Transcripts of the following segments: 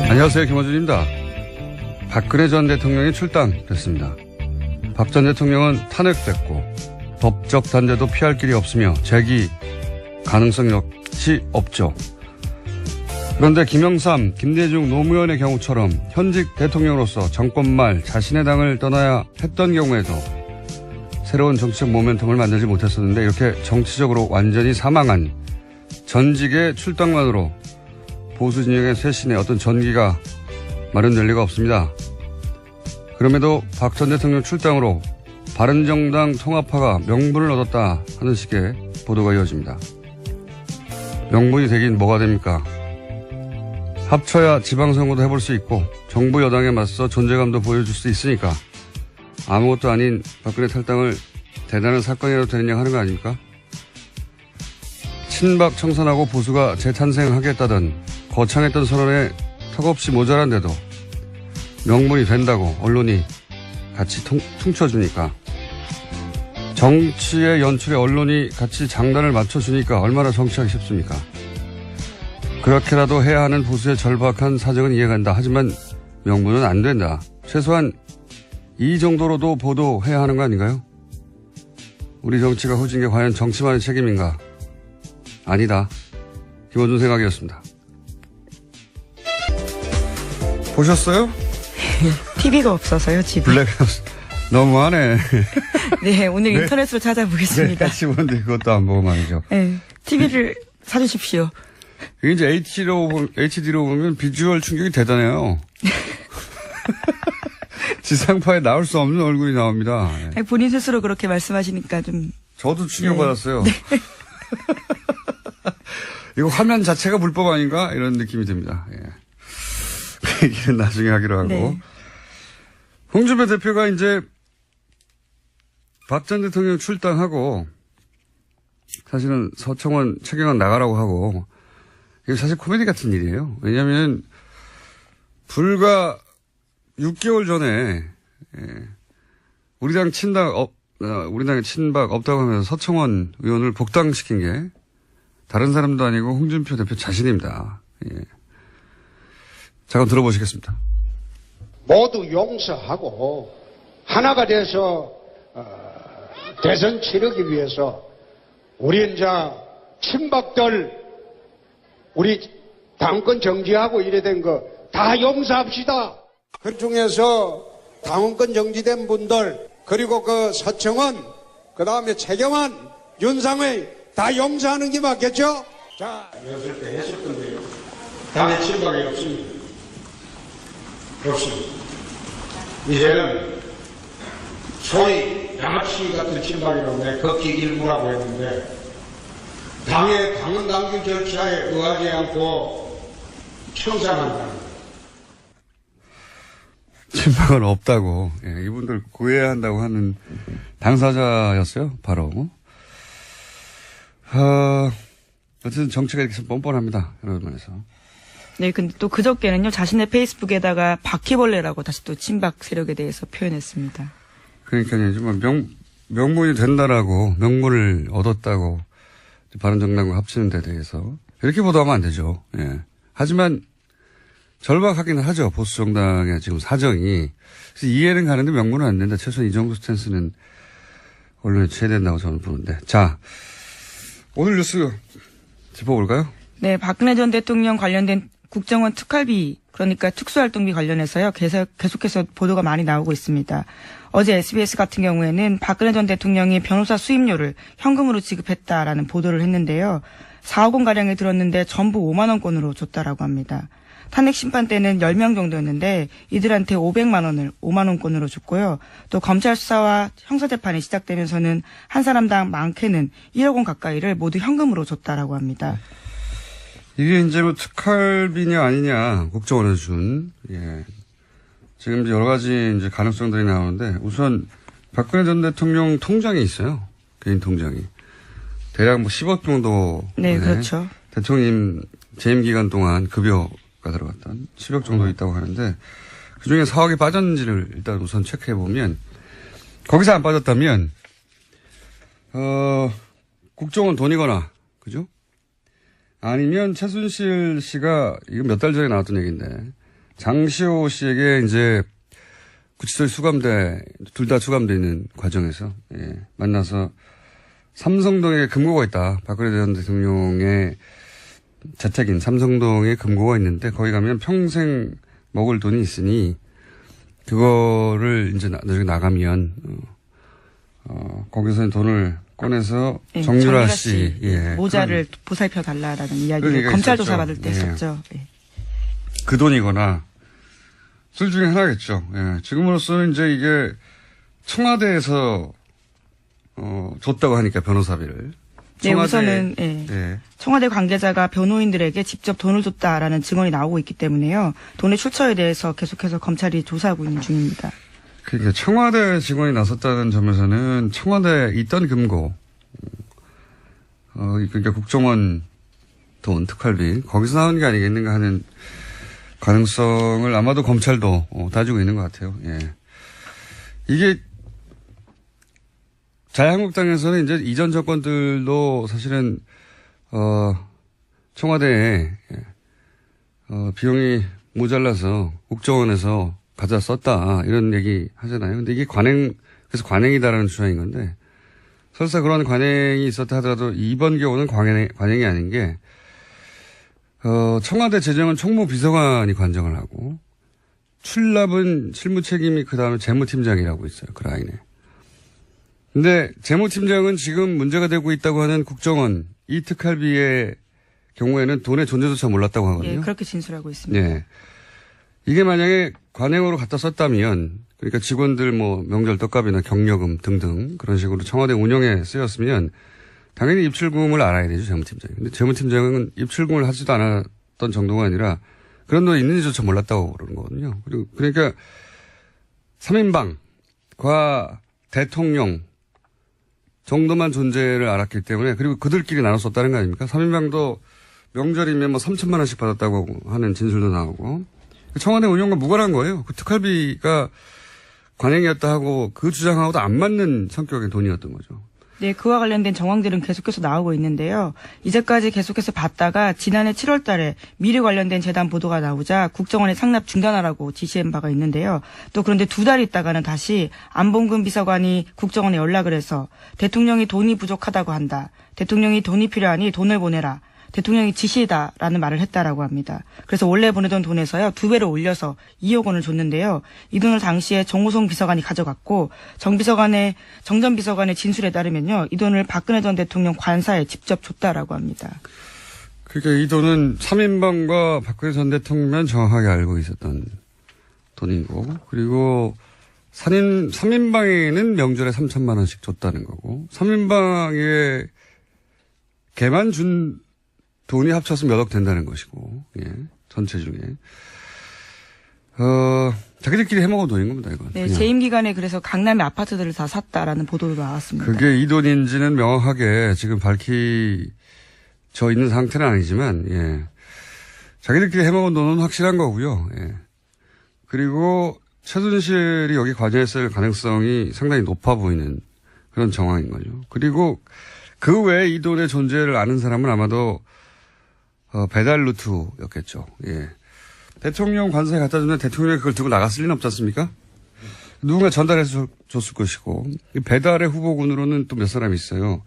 안녕하세요. 김어준입니다. 박근혜 전 대통령이 출당됐습니다. 박 전 대통령은 탄핵됐고 법적 단죄도 피할 길이 없으며 재기 가능성 역시 없죠. 그런데 김영삼, 김대중, 노무현의 경우처럼 현직 대통령으로서 정권 말 자신의 당을 떠나야 했던 경우에도 새로운 정치적 모멘텀을 만들지 못했었는데 이렇게 정치적으로 완전히 사망한 전직의 출당만으로 보수 진영의 쇄신에 어떤 전기가 마련될 리가 없습니다. 그럼에도 박 전 대통령 출당으로 바른정당 통합파가 명분을 얻었다 하는 식의 보도가 이어집니다. 명분이 되긴 뭐가 됩니까? 합쳐야 지방선거도 해볼 수 있고 정부 여당에 맞서 존재감도 보여줄 수 있으니까 아무것도 아닌 박근혜 탈당을 대단한 사건이라도 되느냐 하는 거 아닙니까? 친박 청산하고 보수가 재탄생하겠다던 거창했던 선언에 턱없이 모자란데도 명분이 된다고 언론이 같이 퉁쳐주니까, 정치의 연출에 언론이 같이 장단을 맞춰주니까 얼마나 정치하기 쉽습니까? 그렇게라도 해야 하는 보수의 절박한 사정은 이해간다. 하지만 명분은 안 된다. 최소한 이 정도로도 보도해야 하는 거 아닌가요? 우리 정치가 후진 게 과연 정치만의 책임인가? 아니다. 김어준 생각이었습니다. 보셨어요? TV가 없어서요, 집에. 블랙하우스. 너무하네. 네, 오늘 네. 인터넷으로 찾아보겠습니다. 네, 씹었는데 그것도 안 보고 말이죠. 네, TV를 사주십시오. 이게 이제 HD로 보면 비주얼 충격이 대단해요. 지상파에 나올 수 없는 얼굴이 나옵니다. 네. 본인 스스로 그렇게 말씀하시니까 좀. 저도 충격받았어요. 네. 이거 화면 자체가 불법 아닌가? 이런 느낌이 듭니다. 예. 그 얘기는 나중에 하기로 하고. 네. 홍준표 대표가 이제 박 전 대통령 출당하고 사실은 서청원, 최경환 나가라고 하고, 이게 사실 코미디 같은 일이에요. 왜냐하면 불과 6개월 전에 우리 당에 친박 없다고 하면서 서청원 의원을 복당시킨 게 다른 사람도 아니고 홍준표 대표 자신입니다. 예. 잠깐 들어보시겠습니다. 모두 용서하고 하나가 돼서 대선 치르기 위해서 우리 이제 친박들 우리 당권 정지하고 이래 된 거 다 용서합시다. 그 중에서 당원권 정지된 분들 그리고 그 서청원 그다음에 최경환 윤상회 다 용서하는 게 맞겠죠? 자, 했을 때 했을 건데요. 당의 친박이 없습니다. 없습니다. 이제는 소위 양아치 같은 친박이라고 내 걷기 일부라고 했는데 당의 당헌당규 절차에 의하지 않고 청산한다. 친박은 없다고. 예, 이분들 구해야 한다고 하는 당사자였어요. 바로. 어쨌든 정치가 이렇게 뻔뻔합니다. 이런 면에서. 네, 근데 또 그저께는요, 자신의 페이스북에다가 바퀴벌레라고 다시 또 친박 세력에 대해서 표현했습니다. 그러니까요, 좀 명분이 된다라고, 명분을 얻었다고, 바른정당과 합치는 데 대해서. 이렇게 보도하면 안 되죠. 예. 하지만, 절박하긴 하죠. 보수정당의 지금 사정이. 그래서 이해는 가는데 명분은 안 된다. 최소한 이 정도 스탠스는 언론에 취해야 된다고 저는 보는데. 자, 오늘 뉴스 짚어볼까요? 네, 박근혜 전 대통령 관련된 국정원 특활비, 그러니까 특수활동비 관련해서요, 계속해서 보도가 많이 나오고 있습니다. 어제 SBS 같은 경우에는 박근혜 전 대통령이 변호사 수임료를 현금으로 지급했다라는 보도를 했는데요. 4억 원가량이 들었는데 전부 5만 원권으로 줬다라고 합니다. 탄핵 심판 때는 10명 정도였는데 이들한테 500만 원을 5만 원권으로 줬고요. 또 검찰 수사와 형사재판이 시작되면서는 한 사람당 많게는 1억 원 가까이를 모두 현금으로 줬다라고 합니다. 이게 이제 뭐 특활비냐 아니냐, 국정원에서 준. 예. 지금 이제 여러 가지 이제 가능성들이 나오는데 우선 박근혜 전 대통령 통장이 있어요. 개인 통장이. 대략 뭐 10억 정도. 네, 그렇죠. 대통령 재임 기간 동안 급여가 들어갔던 10억 정도 있다고 하는데 그중에 4억이 빠졌는지를 일단 우선 체크해 보면 거기서 안 빠졌다면 국정원 돈이거나 그죠? 아니면 최순실 씨가 이거 몇 달 전에 나왔던 얘기인데 장시호 씨에게 이제 구치소에 수감돼, 둘 다 수감돼 있는 과정에서, 예, 만나서 삼성동에 금고가 있다. 박근혜 전 대통령의 자택인 삼성동에 금고가 있는데 거기 가면 평생 먹을 돈이 있으니 그거를 이제 나중에 나가면, 거기서 돈을 꺼내서 예, 정유라 씨, 예. 모자를 보살펴 달라라는 이야기를 그러니까 검찰 있었죠. 조사 받을 때 예. 했었죠. 예. 그 돈이거나 둘 중에 하나겠죠. 예. 지금으로서는 이제 이게 청와대에서 줬다고 하니까 변호사비를. 네, 우선은 예. 예. 청와대 관계자가 변호인들에게 직접 돈을 줬다라는 증언이 나오고 있기 때문에요. 돈의 출처에 대해서 계속해서 검찰이 조사하고 있는 중입니다. 그러니까 청와대 직원이 나섰다는 점에서는 청와대에 있던 금고, 그러니까 국정원 돈, 특활비, 거기서 나온 게 아니겠는가 하는 가능성을 아마도 검찰도 따지고 있는 것 같아요. 예. 이게 자유한국당에서는 이제 이전 정권들도 사실은 청와대에 비용이 모자라서 국정원에서 가져 썼다 이런 얘기 하잖아요. 근데 이게 그래서 관행이다라는 주장인 건데 설사 그런 관행이 있었다 하더라도 이번 경우는 관행이 아닌 게 청와대 재정은 총무비서관이 관정을 하고 출납은 실무 책임이 그 다음에 재무팀장이라고 있어요. 그 라인에. 근데 재무팀장은 지금 문제가 되고 있다고 하는 국정원 이 특활비의 경우에는 돈의 존재조차 몰랐다고 하거든요. 예, 그렇게 진술하고 있습니다. 네. 이게 만약에 관행으로 갖다 썼다면 그러니까 직원들 뭐 명절 떡값이나 경력금 등등 그런 식으로 청와대 운영에 쓰였으면 당연히 입출금을 알아야 되죠, 재무팀장이. 근데 재무팀장은 입출금을 하지도 않았던 정도가 아니라 그런 돈이 있는지조차 몰랐다고 그러는 거거든요. 그리고 그러니까 3인방과 대통령 정도만 존재를 알았기 때문에 그리고 그들끼리 나눠 썼다는 거 아닙니까? 3인방도 명절이면 뭐 3천만 원씩 받았다고 하는 진술도 나오고 청와대 운영과 무관한 거예요. 그 특활비가 관행이었다 하고 그 주장하고도 안 맞는 성격의 돈이었던 거죠. 네, 그와 관련된 정황들은 계속해서 나오고 있는데요. 이제까지 계속해서 봤다가 지난해 7월 달에 미래 관련된 재단 보도가 나오자 국정원에 상납 중단하라고 지시한 바가 있는데요. 또 그런데 두 달 있다가는 다시 안봉근 비서관이 국정원에 연락을 해서 대통령이 돈이 부족하다고 한다. 대통령이 돈이 필요하니 돈을 보내라. 대통령이 지시다라는 말을 했다라고 합니다. 그래서 원래 보내던 돈에서요 2배로 올려서 2억 원을 줬는데요. 이 돈을 당시에 정호성 비서관이 가져갔고 정 전 비서관의 진술에 따르면요 이 돈을 박근혜 전 대통령 관사에 직접 줬다라고 합니다. 그러니까 이 돈은 3인방과 박근혜 전 대통령만 정확하게 알고 있었던 돈이고 그리고 3인방에는 명절에 3천만 원씩 줬다는 거고 3인방에 걔만 준 돈이 합쳐서 몇 억 된다는 것이고, 예, 전체 중에. 자기들끼리 해먹은 돈인 겁니다, 이건. 네, 재임 기간에 그래서 강남의 아파트들을 다 샀다라는 보도도 나왔습니다. 그게 이 돈인지는 명확하게 지금 밝혀져 있는 상태는 아니지만, 예. 자기들끼리 해먹은 돈은 확실한 거고요, 예. 그리고 최순실이 여기 관여했을 가능성이 상당히 높아 보이는 그런 정황인 거죠. 그리고 그 외에 이 돈의 존재를 아는 사람은 아마도 배달 루트였겠죠. 예. 대통령 관사에 갖다 주면 대통령이 그걸 들고 나갔을 리는 없지 않습니까? 누군가 전달해서 줬을 것이고, 배달의 후보군으로는 또 몇 사람이 있어요.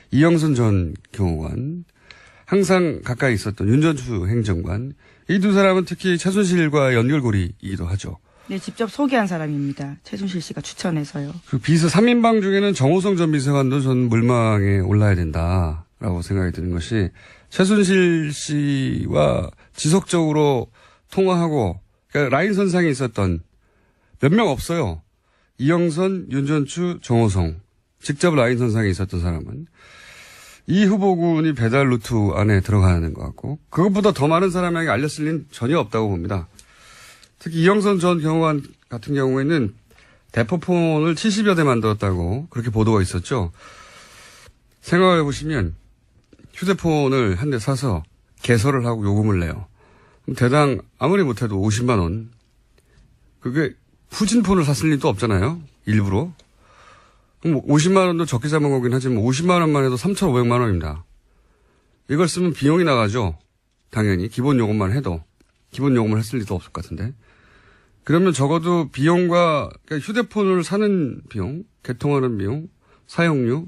이영선 전 경호관, 항상 가까이 있었던 윤전추 행정관, 이 두 사람은 특히 최순실과 연결고리이기도 하죠. 네, 직접 소개한 사람입니다. 최순실 씨가 추천해서요. 그 비서 3인방 중에는 정호성 전 비서관도 전 물망에 올라야 된다라고 생각이 드는 것이 최순실 씨와 지속적으로 통화하고 그러니까 라인 선상에 있었던 몇 명 없어요. 이영선, 윤전추, 정호성 직접 라인 선상에 있었던 사람은 이 후보군이 배달 루트 안에 들어가는 것 같고 그것보다 더 많은 사람에게 알렸을 리는 전혀 없다고 봅니다. 특히 이영선 전 경호관 같은 경우에는 대포폰을 70여 대 만들었다고 그렇게 보도가 있었죠. 생각해 보시면 휴대폰을 한 대 사서 개설을 하고 요금을 내요. 대당 아무리 못해도 50만 원. 그게 후진폰을 샀을 리도 없잖아요. 일부러. 그럼 50만 원도 적게 잡은 거긴 하지만 50만 원만 해도 3,500만 원입니다. 이걸 쓰면 비용이 나가죠. 당연히 기본 요금만 해도. 기본 요금을 했을 리도 없을 것 같은데. 그러면 적어도 비용과 그러니까 휴대폰을 사는 비용, 개통하는 비용, 사용료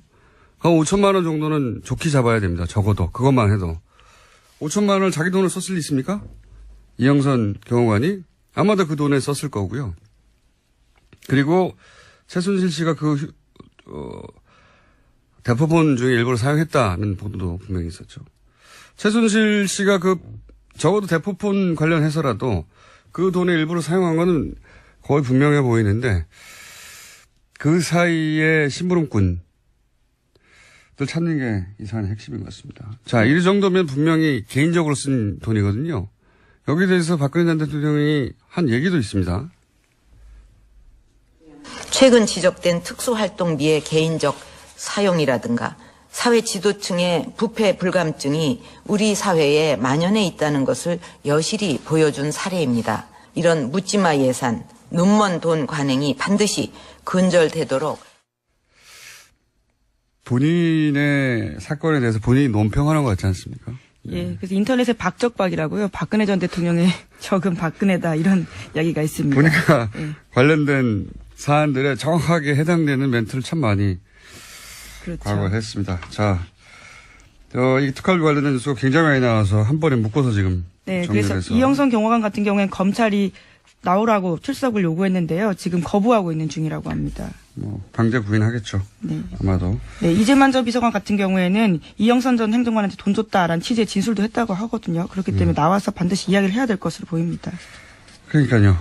한 5천만 원 정도는 좋게 잡아야 됩니다. 적어도 그것만 해도 5천만 원을 자기 돈을 썼을 리 있습니까? 이영선 경호관이 아마도 그 돈에 썼을 거고요. 그리고 최순실 씨가 그 대포폰 중에 일부를 사용했다는 보도도 분명히 있었죠. 최순실 씨가 적어도 대포폰 관련해서라도 그 돈의 일부를 사용한 거는 거의 분명해 보이는데 그 사이에 심부름꾼들 찾는 게 이 사안의 핵심인 것 같습니다. 자, 이 정도면 분명히 개인적으로 쓴 돈이거든요. 여기에 대해서 박근혜 전 대통령이 한 얘기도 있습니다. 최근 지적된 특수활동비의 개인적 사용이라든가 사회 지도층의 부패 불감증이 우리 사회에 만연해 있다는 것을 여실히 보여준 사례입니다. 이런 묻지마 예산, 눈먼 돈 관행이 반드시 근절되도록 본인의 사건에 대해서 본인이 논평하는 것 같지 않습니까? 예, 그래서 인터넷에 박적박이라고요. 박근혜 전 대통령의 적은 박근혜다 이런 이야기가 있습니다. 보니까 예. 관련된 사안들에 정확하게 해당되는 멘트를 참 많이 그렇죠. 과거했습니다. 자, 이 특활비 관련된 뉴스가 굉장히 많이 나와서 한 번에 묶어서 지금 네, 정리를 그래서 해서. 이영선 경호관 같은 경우에는 검찰이 나오라고 출석을 요구했는데요. 지금 거부하고 있는 중이라고 합니다. 강제 구인하겠죠. 네. 아마도. 네, 이재만 전 비서관 같은 경우에는 이영선 전 행정관한테 돈 줬다라는 취지의 진술도 했다고 하거든요. 그렇기 때문에 나와서 반드시 이야기를 해야 될 것으로 보입니다. 그러니까요.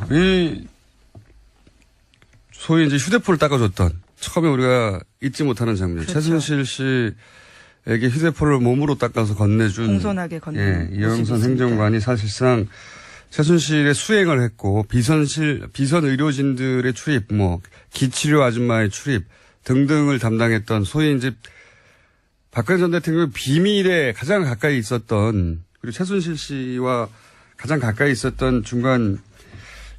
소위 이제 휴대폰을 닦아줬던 처음에 우리가 잊지 못하는 장면. 그렇죠. 최순실 씨에게 휴대폰을 몸으로 닦아서 건네준. 공손하게 건네준. 이영선 행정관이 사실상 최순실의 수행을 했고 비선 의료진들의 출입, 기치료 아줌마의 출입 등등을 담당했던 소위 이제 박근혜 전 대통령의 비밀에 가장 가까이 있었던 그리고 최순실 씨와 가장 가까이 있었던 중간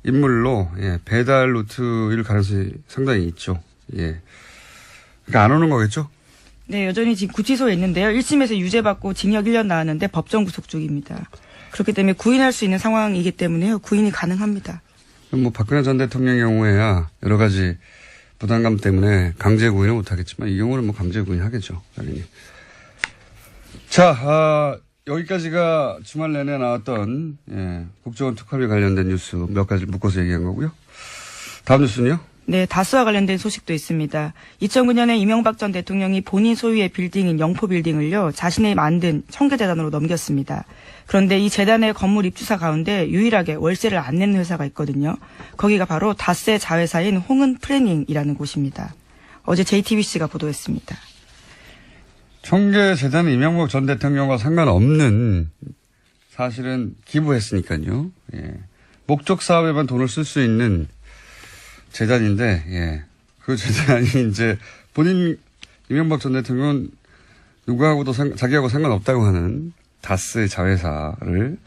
인물로 배달 루트일 가능성이 상당히 있죠. 그러니까 안 오는 거겠죠? 네, 여전히 지금 구치소에 있는데요. 1심에서 유죄받고 징역 1년 나왔는데 법정 구속 중입니다. 그렇기 때문에 구인할 수 있는 상황이기 때문에요. 구인이 가능합니다. 박근혜 전 대통령의 경우에야 여러 가지 부담감 때문에 강제 구인은 못하겠지만 이 경우는 강제 구인하겠죠. 당연히. 자, 여기까지가 주말 내내 나왔던 국정원 특활비 관련된 뉴스 몇 가지 묶어서 얘기한 거고요. 다음 뉴스는요? 네, 다스와 관련된 소식도 있습니다. 2009년에 이명박 전 대통령이 본인 소유의 빌딩인 영포빌딩을요, 자신이 만든 청계재단으로 넘겼습니다. 그런데 이 재단의 건물 입주사 가운데 유일하게 월세를 안 내는 회사가 있거든요. 거기가 바로 다스의 자회사인 홍은 플래닝이라는 곳입니다. 어제 JTBC가 보도했습니다. 청계재단은 이명박 전 대통령과 상관없는 사실은 기부했으니까요. 목적 사업에만 돈을 쓸 수 있는 재단인데, 그 재단이 이제 이명박 전 대통령은 누구하고도 자기하고 상관없다고 하는 다스의 자회사를,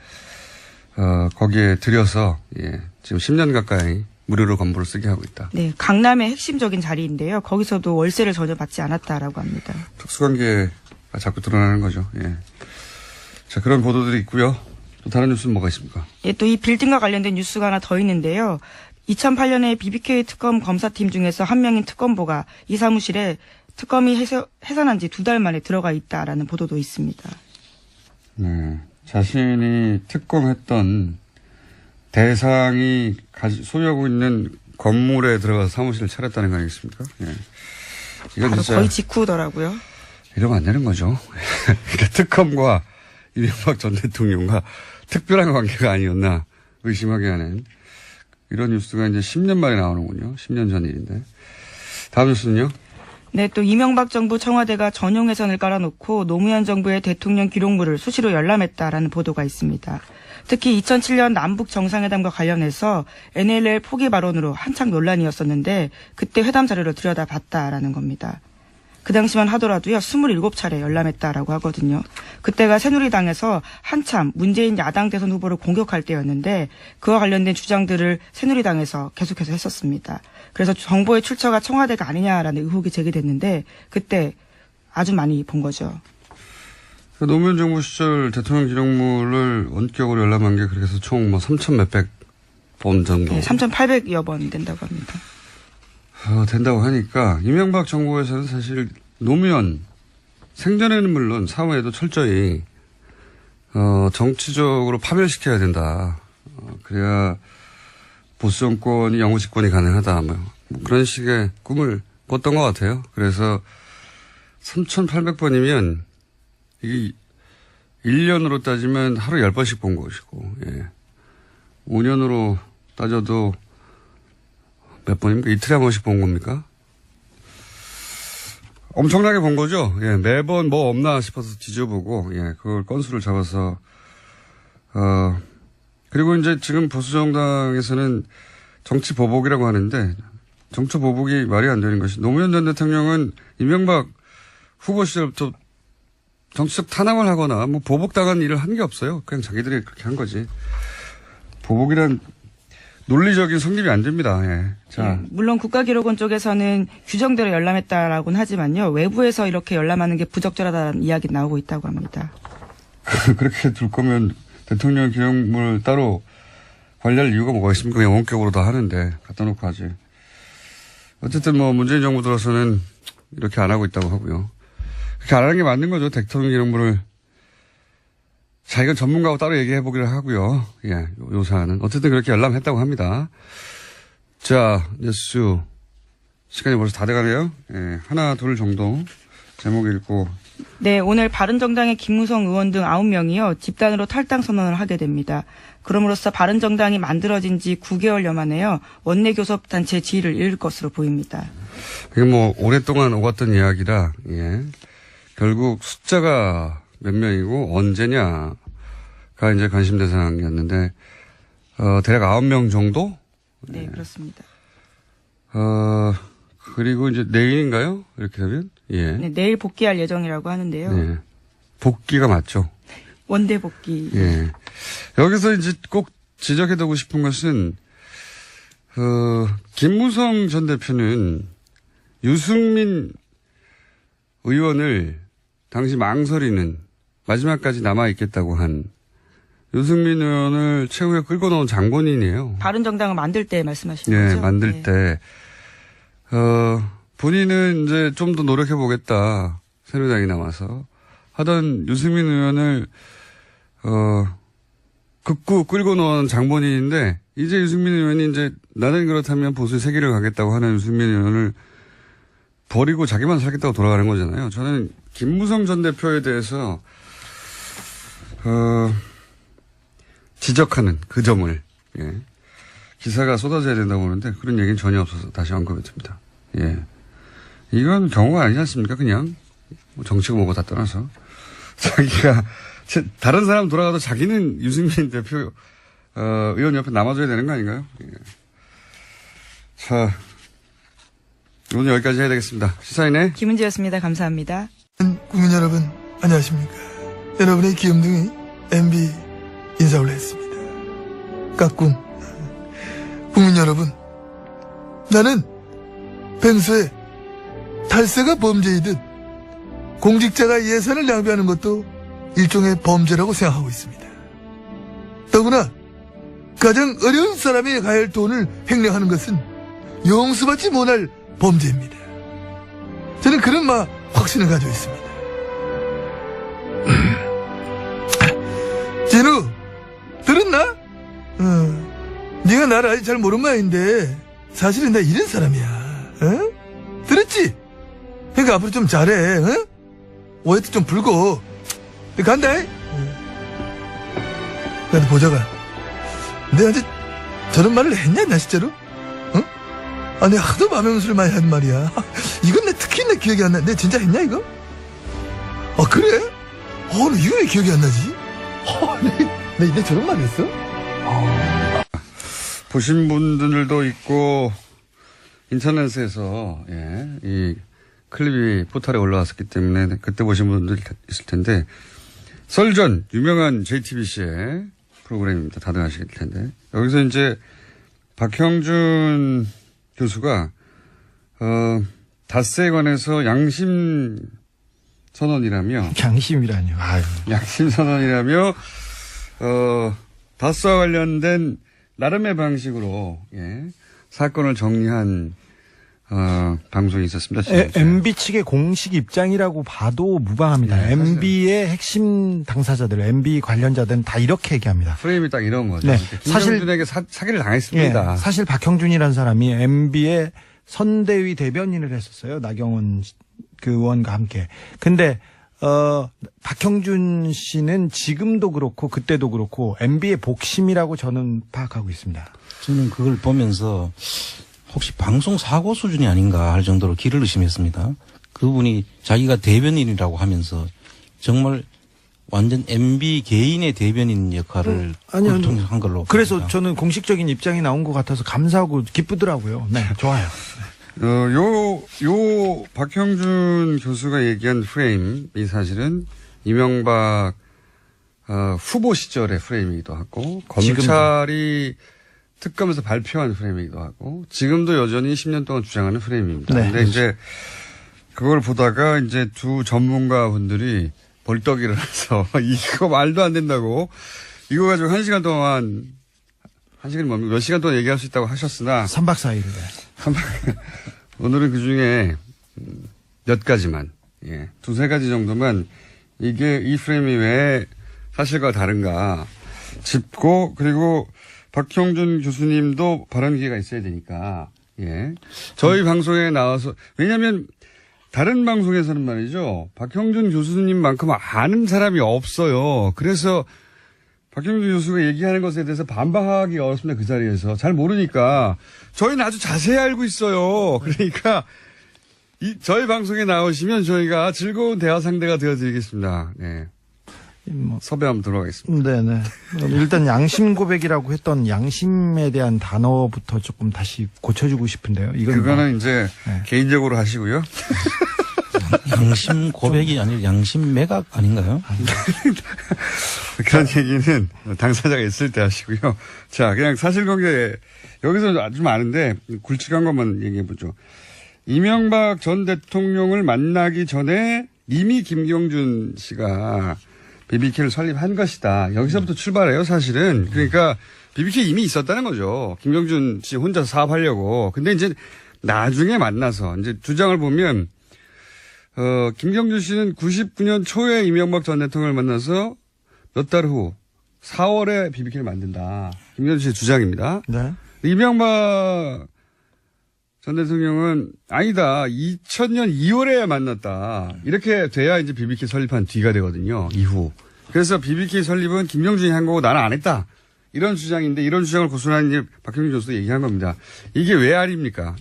거기에 들여서, 지금 10년 가까이 무료로 건물을 쓰게 하고 있다. 네, 강남의 핵심적인 자리인데요. 거기서도 월세를 전혀 받지 않았다라고 합니다. 특수관계가 자꾸 드러나는 거죠. 자, 그런 보도들이 있고요. 또 다른 뉴스는 뭐가 있습니까? 또 이 빌딩과 관련된 뉴스가 하나 더 있는데요. 2008년에 BBK 특검 검사팀 중에서 한 명인 특검보가 이 사무실에 특검이 해산한 지 2달 만에 들어가 있다라는 보도도 있습니다. 네, 자신이 특검했던 대상이 소유하고 있는 건물에 들어가서 사무실을 차렸다는 거 아니겠습니까? 이건 바로 진짜 거의 직후더라고요. 이러면 안 되는 거죠. 그러니까 특검과 이명박 전 대통령과 특별한 관계가 아니었나 의심하게 하는 이런 뉴스가 이제 10년 만에 나오는군요. 10년 전 일인데. 다음 뉴스는요? 네, 또 이명박 정부 청와대가 전용 회선을 깔아놓고 노무현 정부의 대통령 기록물을 수시로 열람했다라는 보도가 있습니다. 특히 2007년 남북 정상회담과 관련해서 NLL 포기 발언으로 한창 논란이었었는데 그때 회담 자료를 들여다봤다라는 겁니다. 그 당시만 하더라도요 27차례 열람했다라고 하거든요. 그때가 새누리당에서 한참 문재인 야당 대선 후보를 공격할 때였는데 그와 관련된 주장들을 새누리당에서 계속해서 했었습니다. 그래서 정보의 출처가 청와대가 아니냐라는 의혹이 제기됐는데 그때 아주 많이 본 거죠. 노무현 정부 시절 대통령 기록물을 원격으로 열람한 게 그렇게 해서 총 뭐 3,000 몇백 번 정도. 네, 3,800여 번 된다고 합니다. 된다고 하니까 이명박 정부에서는 사실 노무현 생전에는 물론 사후에도 철저히 정치적으로 파멸시켜야 된다. 그래야 보수 정권이 영구 집권이 가능하다. 뭐 그런 식의 꿈을 꿨던 것 같아요. 그래서 3,800번이면 이게 1년으로 따지면 하루 10번씩 본 것이고, 예. 5년으로 따져도 몇 번입니까? 이틀에 한 번씩 본 겁니까? 엄청나게 본 거죠. 예, 매번 뭐 없나 싶어서 뒤져보고, 예, 그걸 건수를 잡아서, 그리고 이제 지금 보수정당에서는 정치 보복이라고 하는데, 정치 보복이 말이 안 되는 것이, 노무현 전 대통령은 이명박 후보 시절부터 정치적 탄압을 하거나 뭐 보복당한 일을 한 게 없어요. 그냥 자기들이 그렇게 한 거지. 보복이란 논리적인 성립이 안 됩니다. 예. 자. 물론 국가기록원 쪽에서는 규정대로 열람했다라고는 하지만요. 외부에서 이렇게 열람하는 게 부적절하다는 이야기 나오고 있다고 합니다. 그렇게 둘 거면 대통령 기록물 따로 관리할 이유가 뭐가 있습니까? 그냥 원격으로 다 하는데 갖다 놓고 하지. 어쨌든 뭐 문재인 정부 들어서는 이렇게 안 하고 있다고 하고요. 그렇게 안 하는 게 맞는 거죠. 대통령 기록물을. 자, 이건 전문가하고 따로 얘기해 보기로 하고요. 예, 요 사안은. 어쨌든 그렇게 열람했다고 합니다. 자, 뉴스. 시간이 벌써 다 돼가네요. 예, 하나, 둘 정도 제목 읽고. 네, 오늘 바른정당의 김무성 의원 등 9명이요. 집단으로 탈당 선언을 하게 됩니다. 그럼으로써 바른정당이 만들어진 지 9개월여 만에요. 원내교섭단체 지위를 잃을 것으로 보입니다. 이게 뭐 오랫동안 오갔던 이야기라, 예. 결국 숫자가 몇 명이고 언제냐가 이제 관심 대상이었는데, 대략 9명 정도? 네, 그렇습니다. 그리고 이제 내일인가요? 이렇게 되면? 예. 네, 내일 복귀할 예정이라고 하는데요. 네. 복귀가 맞죠. 원대 복귀. 예. 여기서 이제 꼭 지적해두고 싶은 것은, 김무성 전 대표는 유승민 의원을 당시 망설이는 마지막까지 남아있겠다고 한 유승민 의원을 최후에 끌고 나온 장본인이에요. 바른정당을 만들 때 말씀하시는 네, 거죠? 만들 네. 때. 본인은 이제 좀 더 노력해보겠다. 새누리당이 남아서. 하던 유승민 의원을, 극구 끌고 나온 장본인인데, 이제 유승민 의원이 이제 나는 그렇다면 보수의 세계를 가겠다고 하는 유승민 의원을 버리고 자기만 살겠다고 돌아가는 거잖아요. 저는 김무성 전 대표에 대해서 지적하는 그 점을 예. 기사가 쏟아져야 된다고 보는데 그런 얘기는 전혀 없어서 다시 언급해 듭니다. 예. 이건 경우가 아니지 않습니까? 그냥 뭐 정치고 뭐고 다 떠나서 자기가 다른 사람 돌아가도 자기는 유승민 대표 의원 옆에 남아줘야 되는 거 아닌가요? 예. 자. 오늘 여기까지 해야 되겠습니다. 시사인의 김은지였습니다. 감사합니다. 국민 여러분 안녕하십니까. 여러분의 귀염둥이 MB 인사 올렸습니다. 까꿍. 국민 여러분, 나는 평소에 탈세가 범죄이듯 공직자가 예산을 낭비하는 것도 일종의 범죄라고 생각하고 있습니다. 더구나 가장 어려운 사람이 가야 할 돈을 횡령하는 것은 용서받지 못할 범죄입니다. 저는 그런 확신을 가지고 있습니다. 진우, 들었나? 네가 나를 아직 잘 모르는 모양인데 사실은 나 이런 사람이야. 들었지? 그러니까 앞으로 좀 잘해. 오해도 좀 풀고 간다. 나도 보자가 내가 이제 저런 말을 했냐 나 진짜로? 내가 하도 마명수를 많이 한 말이야. 이건 특히 내 기억이 안 나. 내가 진짜 했냐, 이거? 그래? 나 이거 왜 기억이 안 나지? 내 저런 말 했어? 보신 분들도 있고, 인터넷에서, 예, 이 클립이 포털에 올라왔었기 때문에 그때 보신 분들 있을 텐데, 썰전, 유명한 JTBC의 프로그램입니다. 다들 아실 텐데. 여기서 이제 박형준 교수가 닷새에 관해서 양심 선언이라며 양심이라뇨. 아유. 양심 선언이라며 다스와 관련된 나름의 방식으로 사건을 정리한 방송이 있었습니다. MB 측의 공식 입장이라고 봐도 무방합니다. 네, MB의 핵심 당사자들, MB 관련자들은 다 이렇게 얘기합니다. 프레임이 딱 이런 거죠. 네, 김경준에게 사기를 당했습니다. 사실 박형준이라는 사람이 MB의 선대위 대변인을 했었어요. 나경원 그 의원과 함께. 근데 박형준 씨는 지금도 그렇고 그때도 그렇고 MB의 복심이라고 저는 파악하고 있습니다. 저는 그걸 보면서 혹시 방송 사고 수준이 아닌가 할 정도로 길을 의심했습니다. 그분이 자기가 대변인이라고 하면서 정말 완전 MB 개인의 대변인 역할을 아니요. 한 걸로. 그래서 봅니다. 저는 공식적인 입장이 나온 것 같아서 감사하고 기쁘더라고요. 네, 좋아요. 요 박형준 교수가 얘기한 프레임이 사실은 이명박 후보 시절의 프레임이기도 하고 검찰이 특검에서 발표한 프레임이기도 하고 지금도 여전히 10년 동안 주장하는 프레임입니다. 네, 근데 이제 그걸 보다가 이제 두 전문가 분들이 벌떡 일어나서 이거 말도 안 된다고 이거 가지고 1시간 동안 1시간이 뭡니까? 몇 시간 동안 얘기할 수 있다고 하셨으나 3박 4일. 오늘은 그중에 몇 가지만 두세 가지 정도만 이게 이 프레임이 왜 사실과 다른가 짚고 그리고 박형준 교수님도 발언 기회가 있어야 되니까 저희 방송에 나와서 왜냐하면 다른 방송에서는 말이죠 박형준 교수님만큼 아는 사람이 없어요. 그래서 박형준 교수가 얘기하는 것에 대해서 반박하기 어렵습니다. 그 자리에서 잘 모르니까 저희는 아주 자세히 알고 있어요. 그러니까 저희 방송에 나오시면 저희가 즐거운 대화 상대가 되어드리겠습니다. 네. 섭외 한번 들어가겠습니다. 네네. 일단 양심 고백이라고 했던 양심에 대한 단어부터 조금 다시 고쳐주고 싶은데요. 그거는 이제 개인적으로 하시고요. 양심 고백이 아니라 양심 매각 아닌가요? 그런 얘기는 당사자가 있을 때 하시고요. 자, 그냥 사실관계 여기서 아주 많은데 굵직한 것만 얘기해보죠. 이명박 전 대통령을 만나기 전에 이미 김경준 씨가 BBK를 설립한 것이다. 여기서부터 출발해요, 사실은. 그러니까 BBK 이미 있었다는 거죠. 김경준 씨 혼자 사업하려고. 근데 이제 나중에 만나서 이제 주장을 보면 김경준 씨는 99년 초에 이명박 전 대통령을 만나서 몇 달 후 4월에 BBK를 만든다. 김경준 씨의 주장입니다. 네. 이명박 전 대통령은 아니다. 2000년 2월에 만났다. 이렇게 돼야 이제 BBK 설립한 뒤가 되거든요. 이후. 그래서 BBK 설립은 김경준이 한 거고 나는 안 했다. 이런 주장인데 이런 주장을 고수한 이제 박형준 교수도 얘기한 겁니다. 이게 왜 아닙니까?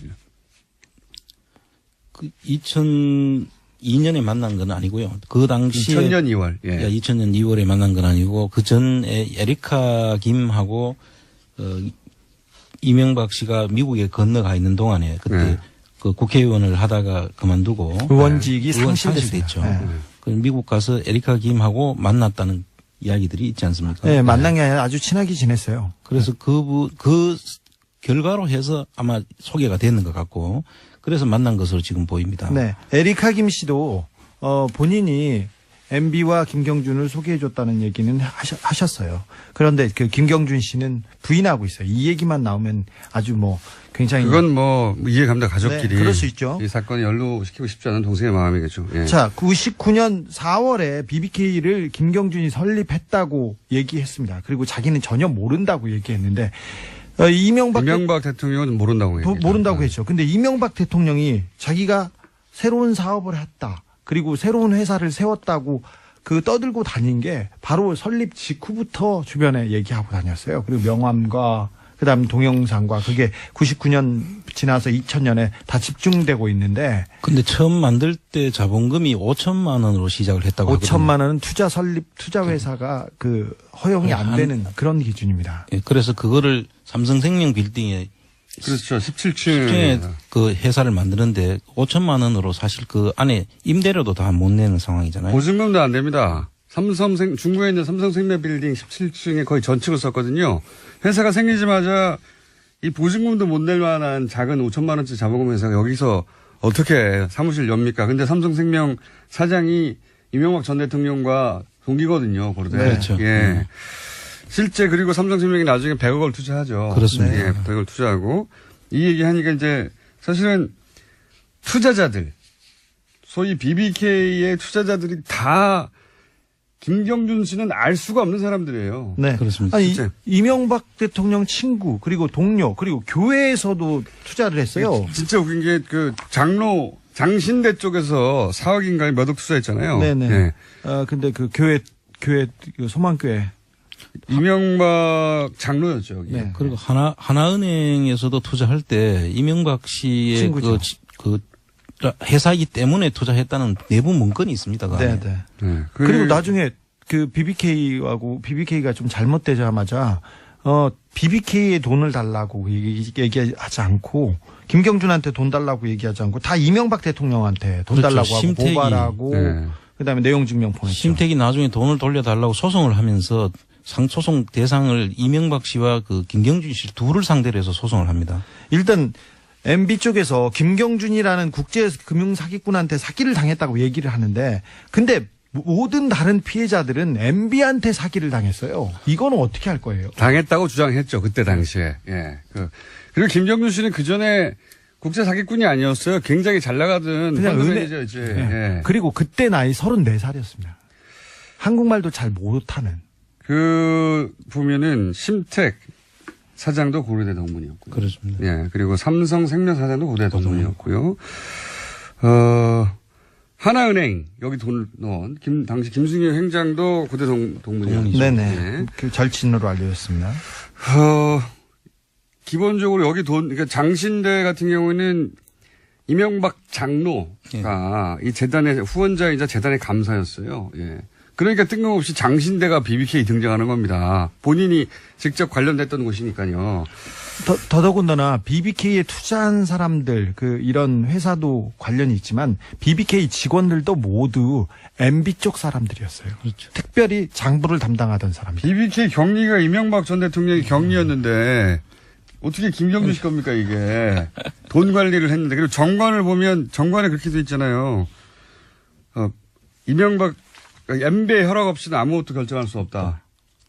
2002년에 만난 건 아니고요. 그 당시에 2000년 2월. 예. 2000년 2월에 만난 건 아니고 그 전에 에리카 김하고 이명박 씨가 미국에 건너가 있는 동안에 그때 그 국회의원을 하다가 그만두고 의원직이 상실됐죠. 네. 그 미국 가서 에리카 김하고 만났다는 이야기들이 있지 않습니까? 네, 만난 게 아니라 아주 친하게 지냈어요. 그래서 그 결과로 해서 아마 소개가 되는 것 같고 그래서 만난 것으로 지금 보입니다. 네. 에리카 김 씨도 본인이 MB와 김경준을 소개해줬다는 얘기는 하셨어요. 그런데 그 김경준 씨는 부인하고 있어요. 이 얘기만 나오면 아주 뭐 굉장히. 그건 뭐 이해갑니다. 가족끼리. 네, 그럴 수 있죠. 이 사건을 연루시키고 싶지 않은 동생의 마음이겠죠. 예. 자, 99년 4월에 BBK를 김경준이 설립했다고 얘기했습니다. 그리고 자기는 전혀 모른다고 얘기했는데 이명박 대통령은 모른다고 했죠. 모른다고 했죠. 근데 이명박 대통령이 자기가 새로운 사업을 했다. 그리고 새로운 회사를 세웠다고 떠들고 다닌 게 바로 설립 직후부터 주변에 얘기하고 다녔어요. 그리고 명함과 그다음 동영상과 그게 99년 지나서 2000년에 다 집중되고 있는데. 근데 처음 만들 때 자본금이 5천만 원으로 시작을 했다고 5천만 원은 투자 회사가 허용이 안 되는 그런 기준입니다. 예, 그래서 그거를 삼성생명 빌딩에 그렇죠. 17층에 그 회사를 만드는데 5천만 원으로 사실 그 안에 임대료도 다 못 내는 상황이잖아요. 보증금도 안 됩니다. 중구에 있는 삼성생명 빌딩 17층에 거의 전축을 썼거든요. 회사가 생기자마자 이 보증금도 못 낼 만한 작은 5천만 원짜리 자본금 회사가 여기서 어떻게 사무실 엽니까? 근데 삼성생명 사장이 이명박 전 대통령과 동기거든요, 고르되. 네. 그렇죠. 예. 실제 그리고 삼성생명이 나중에 100억을 투자하죠. 그렇습니다. 예, 100억을 투자하고 이 얘기 하니까 이제 사실은 투자자들, 소위 BBK의 투자자들이 다 김경준 씨는 알 수가 없는 사람들이에요. 네. 그렇습니다. 아니, 진짜. 이명박 대통령 친구, 그리고 동료, 그리고 교회에서도 투자를 했어요. 진짜 웃긴 게 그 장로, 장신대 쪽에서 4억인가에 몇 억 투자했잖아요. 네네. 예. 근데 그 교회, 그 소망교회. 이명박 장로였죠. 여기. 네. 그리고 하나은행에서도 투자할 때 이명박 씨의 친구죠. 그 회사이기 때문에 투자했다는 내부 문건이 있습니다. 그 안에. 네. 네. 그리고 나중에 그 BBK가 좀 잘못되자마자 BBK에 돈을 달라고 얘기하지 않고 김경준한테 돈 달라고 얘기하지 않고 다 이명박 대통령한테 돈 그렇죠. 달라고 하고 심택이. 고발하고 네. 그다음에 내용 증명 보냈죠. 심택이 나중에 돈을 돌려달라고 소송을 하면서 소송 대상을 이명박 씨와 그 김경준 씨 둘을 상대로 해서 소송을 합니다. 일단 MB 쪽에서 김경준이라는 국제금융사기꾼한테 사기를 당했다고 얘기를 하는데 근데 모든 다른 피해자들은 MB한테 사기를 당했어요. 이거는 어떻게 할 거예요? 당했다고 주장했죠. 그때 당시에. 예. 그리고 김경준 씨는 그 전에 국제 사기꾼이 아니었어요. 굉장히 잘 나가던 그냥 펀드 은행- 매니저였지. 네. 예. 그리고 그때 나이 34살이었습니다. 한국말도 잘 못하는. 보면은 심택 사장도 고려대 동문이었고요. 그렇습니다. 예. 그리고 삼성생명 사장도 고려대 동문이었고요. 하나은행 여기 돈을 넣은 당시 김승효 행장도 고대 동문이었죠. 네네. 예. 그 절친으로 알려졌습니다. 기본적으로 여기 그러니까 장신대 같은 경우에는 이명박 장로가 이 재단의 후원자이자 재단의 감사였어요. 예. 그러니까 뜬금없이 장신대가 BBK 등장하는 겁니다. 본인이 직접 관련됐던 곳이니까요. 더더군다나 BBK에 투자한 사람들, 이런 회사도 관련이 있지만 BBK 직원들도 모두 MB 쪽 사람들이었어요. 그렇죠. 특별히 장부를 담당하던 사람들. BBK 경리가 이명박 전 대통령이 경리였는데 어떻게 김경준 씨 겁니까 이게. 돈 관리를 했는데. 그리고 정관을 보면 정관에 그렇게 돼 있잖아요. 이명박 MB의 허락 없이는 아무것도 결정할 수 없다.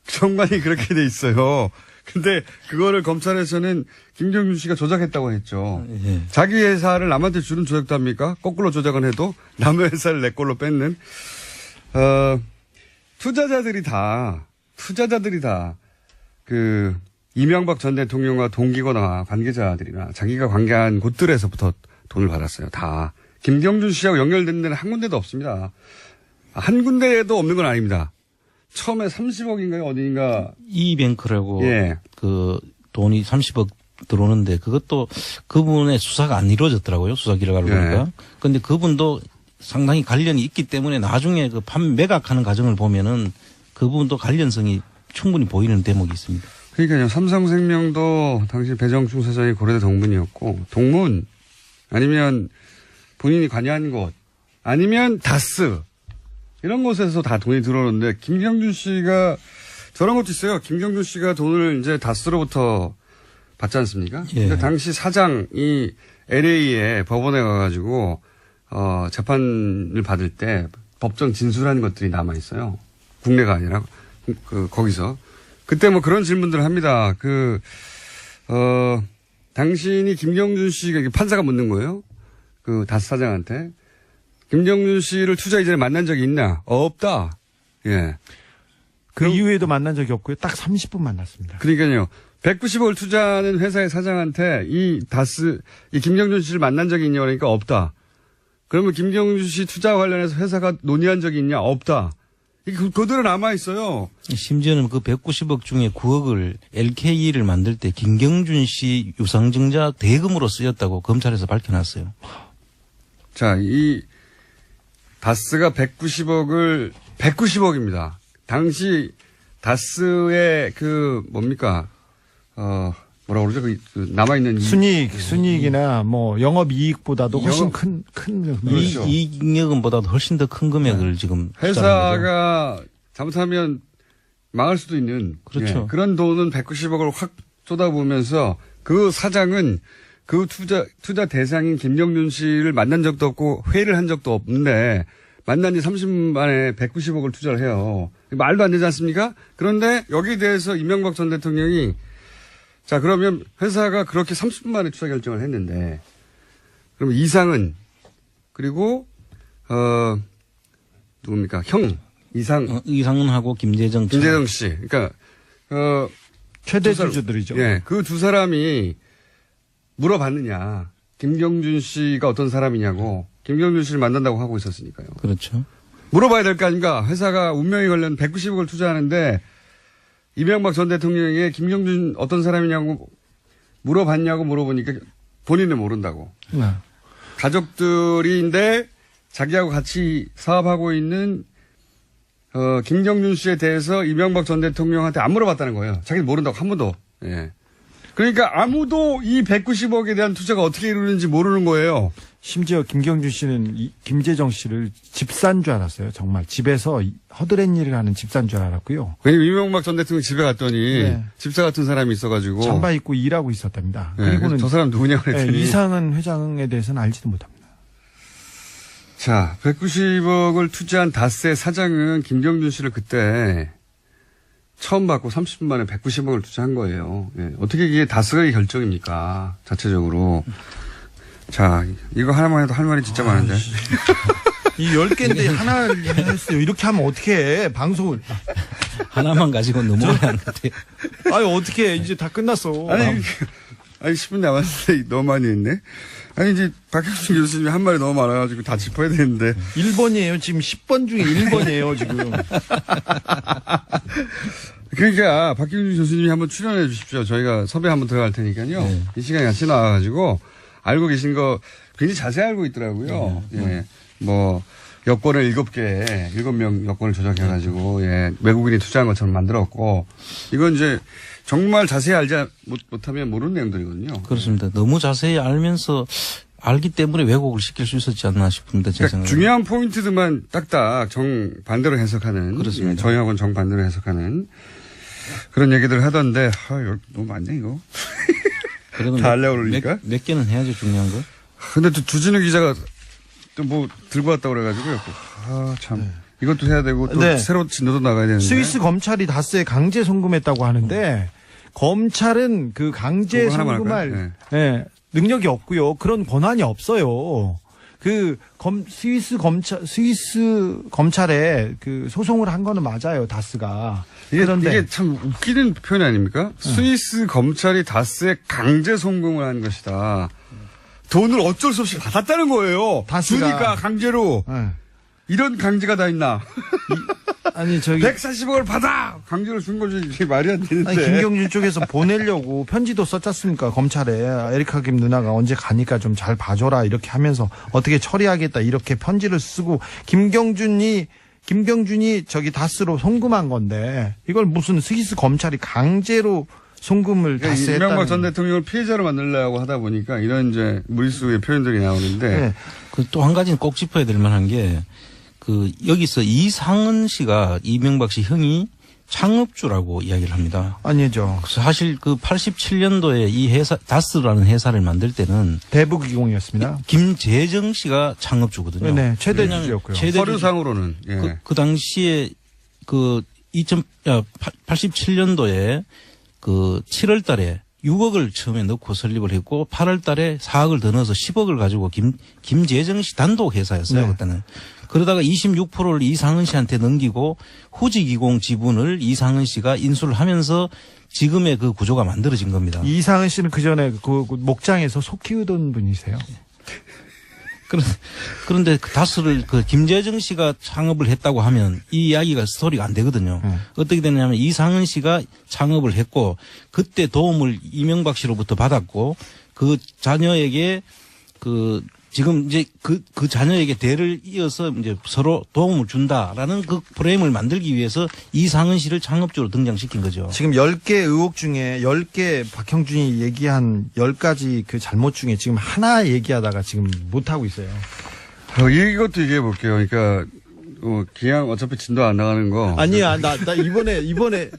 정관이 그렇게 돼 있어요. 근데 그거를 검찰에서는 김경준 씨가 조작했다고 했죠. 예. 자기 회사를 남한테 주는 조작도 합니까? 거꾸로 조작은 해도 남의 회사를 내 걸로 뺏는. 투자자들이 다 이명박 전 대통령과 동기거나 관계자들이나 자기가 관계한 곳들에서부터 돈을 받았어요. 다. 김경준 씨하고 연결된 데는 한 군데도 없습니다. 한 군데에도 없는 건 아닙니다. 처음에 30억인가요? 어디인가. 이뱅크라고 예. 그 돈이 30억 들어오는데 그것도 그분의 수사가 안 이루어졌더라고요. 수사 기록을 예. 보니까. 그런데 그분도 상당히 관련이 있기 때문에 나중에 그 매각하는 과정을 보면은 그분도 관련성이 충분히 보이는 대목이 있습니다. 그러니까요. 삼성생명도 당시 배정충 사장이 고려대 동문이었고 동문 아니면 본인이 관여한 곳 아니면 다스 이런 곳에서 다 돈이 들어오는데 김경준 씨가 저런 것도 있어요. 김경준 씨가 돈을 이제 다스로부터 받지 않습니까? 예. 근데 당시 사장이 LA에 법원에 가가지고 재판을 받을 때 법정 진술하는 것들이 남아 있어요. 국내가 아니라 거기서 그때 뭐 그런 질문들을 합니다. 당신이 김경준 씨가 판사가 묻는 거예요. 그 다스 사장한테. 김경준 씨를 투자 이전에 만난 적이 있나? 없다. 예. 그 이후에도 만난 적이 없고요. 딱 30분 만났습니다. 그러니까요. 190억을 투자하는 회사의 사장한테 이 김경준 씨를 만난 적이 있냐 그러니까 없다. 그러면 김경준 씨 투자 관련해서 회사가 논의한 적이 있냐? 없다. 이게 그대로 남아있어요. 심지어는 그 190억 중에 9억을 LKE를 만들 때 김경준 씨 유상증자 대금으로 쓰였다고 검찰에서 밝혀놨어요. 자, 이 다스가 190억입니다. 당시 다스의 뭐라고 그러죠? 남아있는 순이익이나 뭐 영업이익보다도 훨씬 큰 그렇죠. 이익금보다도 훨씬 더 큰 금액을 지금 회사가 잘못하면 망할 수도 있는 그렇죠. 예, 그런 돈은 190억을 확 쏟아부으면서 그 사장은 그 투자 대상인 김경준 씨를 만난 적도 없고 회의를 한 적도 없는데 만난 지 30분 만에 190억을 투자를 해요. 말도 안 되지 않습니까? 그런데 여기에 대해서 이명박 전 대통령이 자, 그러면 회사가 그렇게 30분 만에 투자 결정을 했는데 그럼 이상은 그리고 누굽니까? 형 이상은하고 김재정 씨. 그러니까 최대 주주들이죠. 예, 그 두 사람이 물어봤느냐. 김경준 씨가 어떤 사람이냐고. 김경준 씨를 만난다고 하고 있었으니까요. 그렇죠. 물어봐야 될 거 아닙니까? 회사가 운명이 걸린 190억을 투자하는데 이명박 전 대통령에게 김경준 어떤 사람이냐고 물어봤냐고 물어보니까 본인은 모른다고. 네. 가족들인데 자기하고 같이 사업하고 있는 김경준 씨에 대해서 이명박 전 대통령한테 안 물어봤다는 거예요. 자기는 모른다고 한 번도. 예. 그러니까 아무도 이 190억에 대한 투자가 어떻게 이루는지 모르는 거예요. 심지어 김경준 씨는 김재정 씨를 집사인 줄 알았어요. 정말 집에서 허드렛 일을 하는 집사인 줄 알았고요. 왜냐면 이명박 전 대통령 집에 갔더니 네. 집사 같은 사람이 있어가지고. 잠바 입고 일하고 있었답니다. 네, 그리고는 저 사람 누구냐고 그랬더니. 이상은 회장에 대해서는 알지도 못합니다. 자, 190억을 투자한 다스의 사장은 김경준 씨를 그때 처음 받고 30분 만에 190억을 투자한 거예요. 예. 어떻게 이게 다스의 결정입니까? 자체적으로. 자, 이거 하나만 해도 할 말이 진짜 많은데. 이 10개인데 하나를 했어요. 이렇게 하면 어떻게 해? 방송을. 하나만 가지고 너무 오래 하는 것 같아요. 아유, 어떻게 해? 이제 다 끝났어. 아니 10분 남았는데 너무 많이 했네. 아니, 이제 박혁준 교수님이 한 말이 너무 많아가지고 다 짚어야 되는데. 1번이에요. 지금 10번 중에 1번이에요, 지금. 그러니까 박경준 교수님이 한번 출연해 주십시오. 저희가 섭외 한번 들어갈 테니까요. 네. 이 시간에 같이 나와가지고 알고 계신 거 굉장히 자세히 알고 있더라고요. 예. 뭐 여권을 7명 여권을 조작해가지고 예. 외국인이 투자한 것처럼 만들었고 이건 이제 정말 자세히 알지 못하면 모르는 내용들이거든요. 그렇습니다. 너무 자세히 알면서 알기 때문에 왜곡을 시킬 수 있었지 않나 싶습니다. 제 그러니까 생각에. 중요한 포인트들만 딱딱 정반대로 해석하는. 그렇습니다. 예, 저희하고는 정반대로 해석하는 그런 얘기들 하던데 너무 많네 이거. 그래도 다 하려고 그러니까? 몇 개는 해야죠, 중요한 거. 근데 또 주진우 기자가 또 뭐 들고 왔다고 그래가지고요. 참. 이것도 해야 되고 또 네. 새로 진도도 나가야 되는데. 스위스 검찰이 다스에 강제 송금했다고 하는데 검찰은 그 강제 그거 하나만 송금할 할까요? 예, 능력이 없고요. 그런 권한이 없어요. 스위스 검찰에 그 소송을 한 거는 맞아요. 다스가. 이게 참 웃기는 표현 아닙니까? 스위스 검찰이 다스에 강제 송금을 한 것이다. 돈을 어쩔 수 없이 받았다는 거예요. 다스가- 주니까 강제로. 예. 이런 강제가 다 있나. 아니 140억을 받아! 강제로 준 거지. 이게 말이 안 되는데. 아니, 김경준 쪽에서 보내려고 편지도 썼지 않습니까? 검찰에 에리카 김 누나가 언제 가니까 좀 잘 봐줘라 이렇게 하면서 어떻게 처리하겠다 이렇게 편지를 쓰고 김경준이 저기 다스로 송금한 건데 이걸 무슨 스위스 검찰이 강제로 송금을 그러니까 다스에 이명박 했다는 전 대통령을 피해자로 만들려고 하다 보니까 이런 이제 무리수의 표현들이 나오는데. 네. 또 한 가지는 꼭 짚어야 될 만한 게 여기서 이상은 씨가 이명박 씨 형이 창업주라고 이야기를 합니다. 아니죠. 사실 87년도에 이 회사 다스라는 회사를 만들 때는 대북이공이었습니다. 김재정 씨가 창업주거든요. 네, 최대 주주였고요. 서류상으로는. 예. 그 당시에 87년도에 7월 달에 6억을 처음에 넣고 설립을 했고 8월 달에 4억을 더 넣어서 10억을 가지고 김재정 씨 단독 회사였어요. 네. 그때는. 그러다가 26%를 이상은 씨한테 넘기고 후지기공 지분을 이상은 씨가 인수를 하면서 지금의 그 구조가 만들어진 겁니다. 이상은 씨는 그 전에 그 목장에서 소 키우던 분이세요. 그런데 다스를 김재정 씨가 창업을 했다고 하면 이 이야기가 스토리가 안 되거든요. 어떻게 되냐면 이상은 씨가 창업을 했고 그때 도움을 이명박 씨로부터 받았고 그 자녀에게 지금 이제 그 자녀에게 대를 이어서 이제 서로 도움을 준다라는 그 프레임을 만들기 위해서 이상은 씨를 창업주로 등장시킨 거죠. 지금 10개 의혹 중에 10개 박형준이 얘기한 10가지 그 잘못 중에 지금 하나 얘기하다가 지금 못하고 있어요. 이것도 얘기해 볼게요. 그러니까, 기왕 어차피 진도 안 나가는 거. 아니야, 나 이번에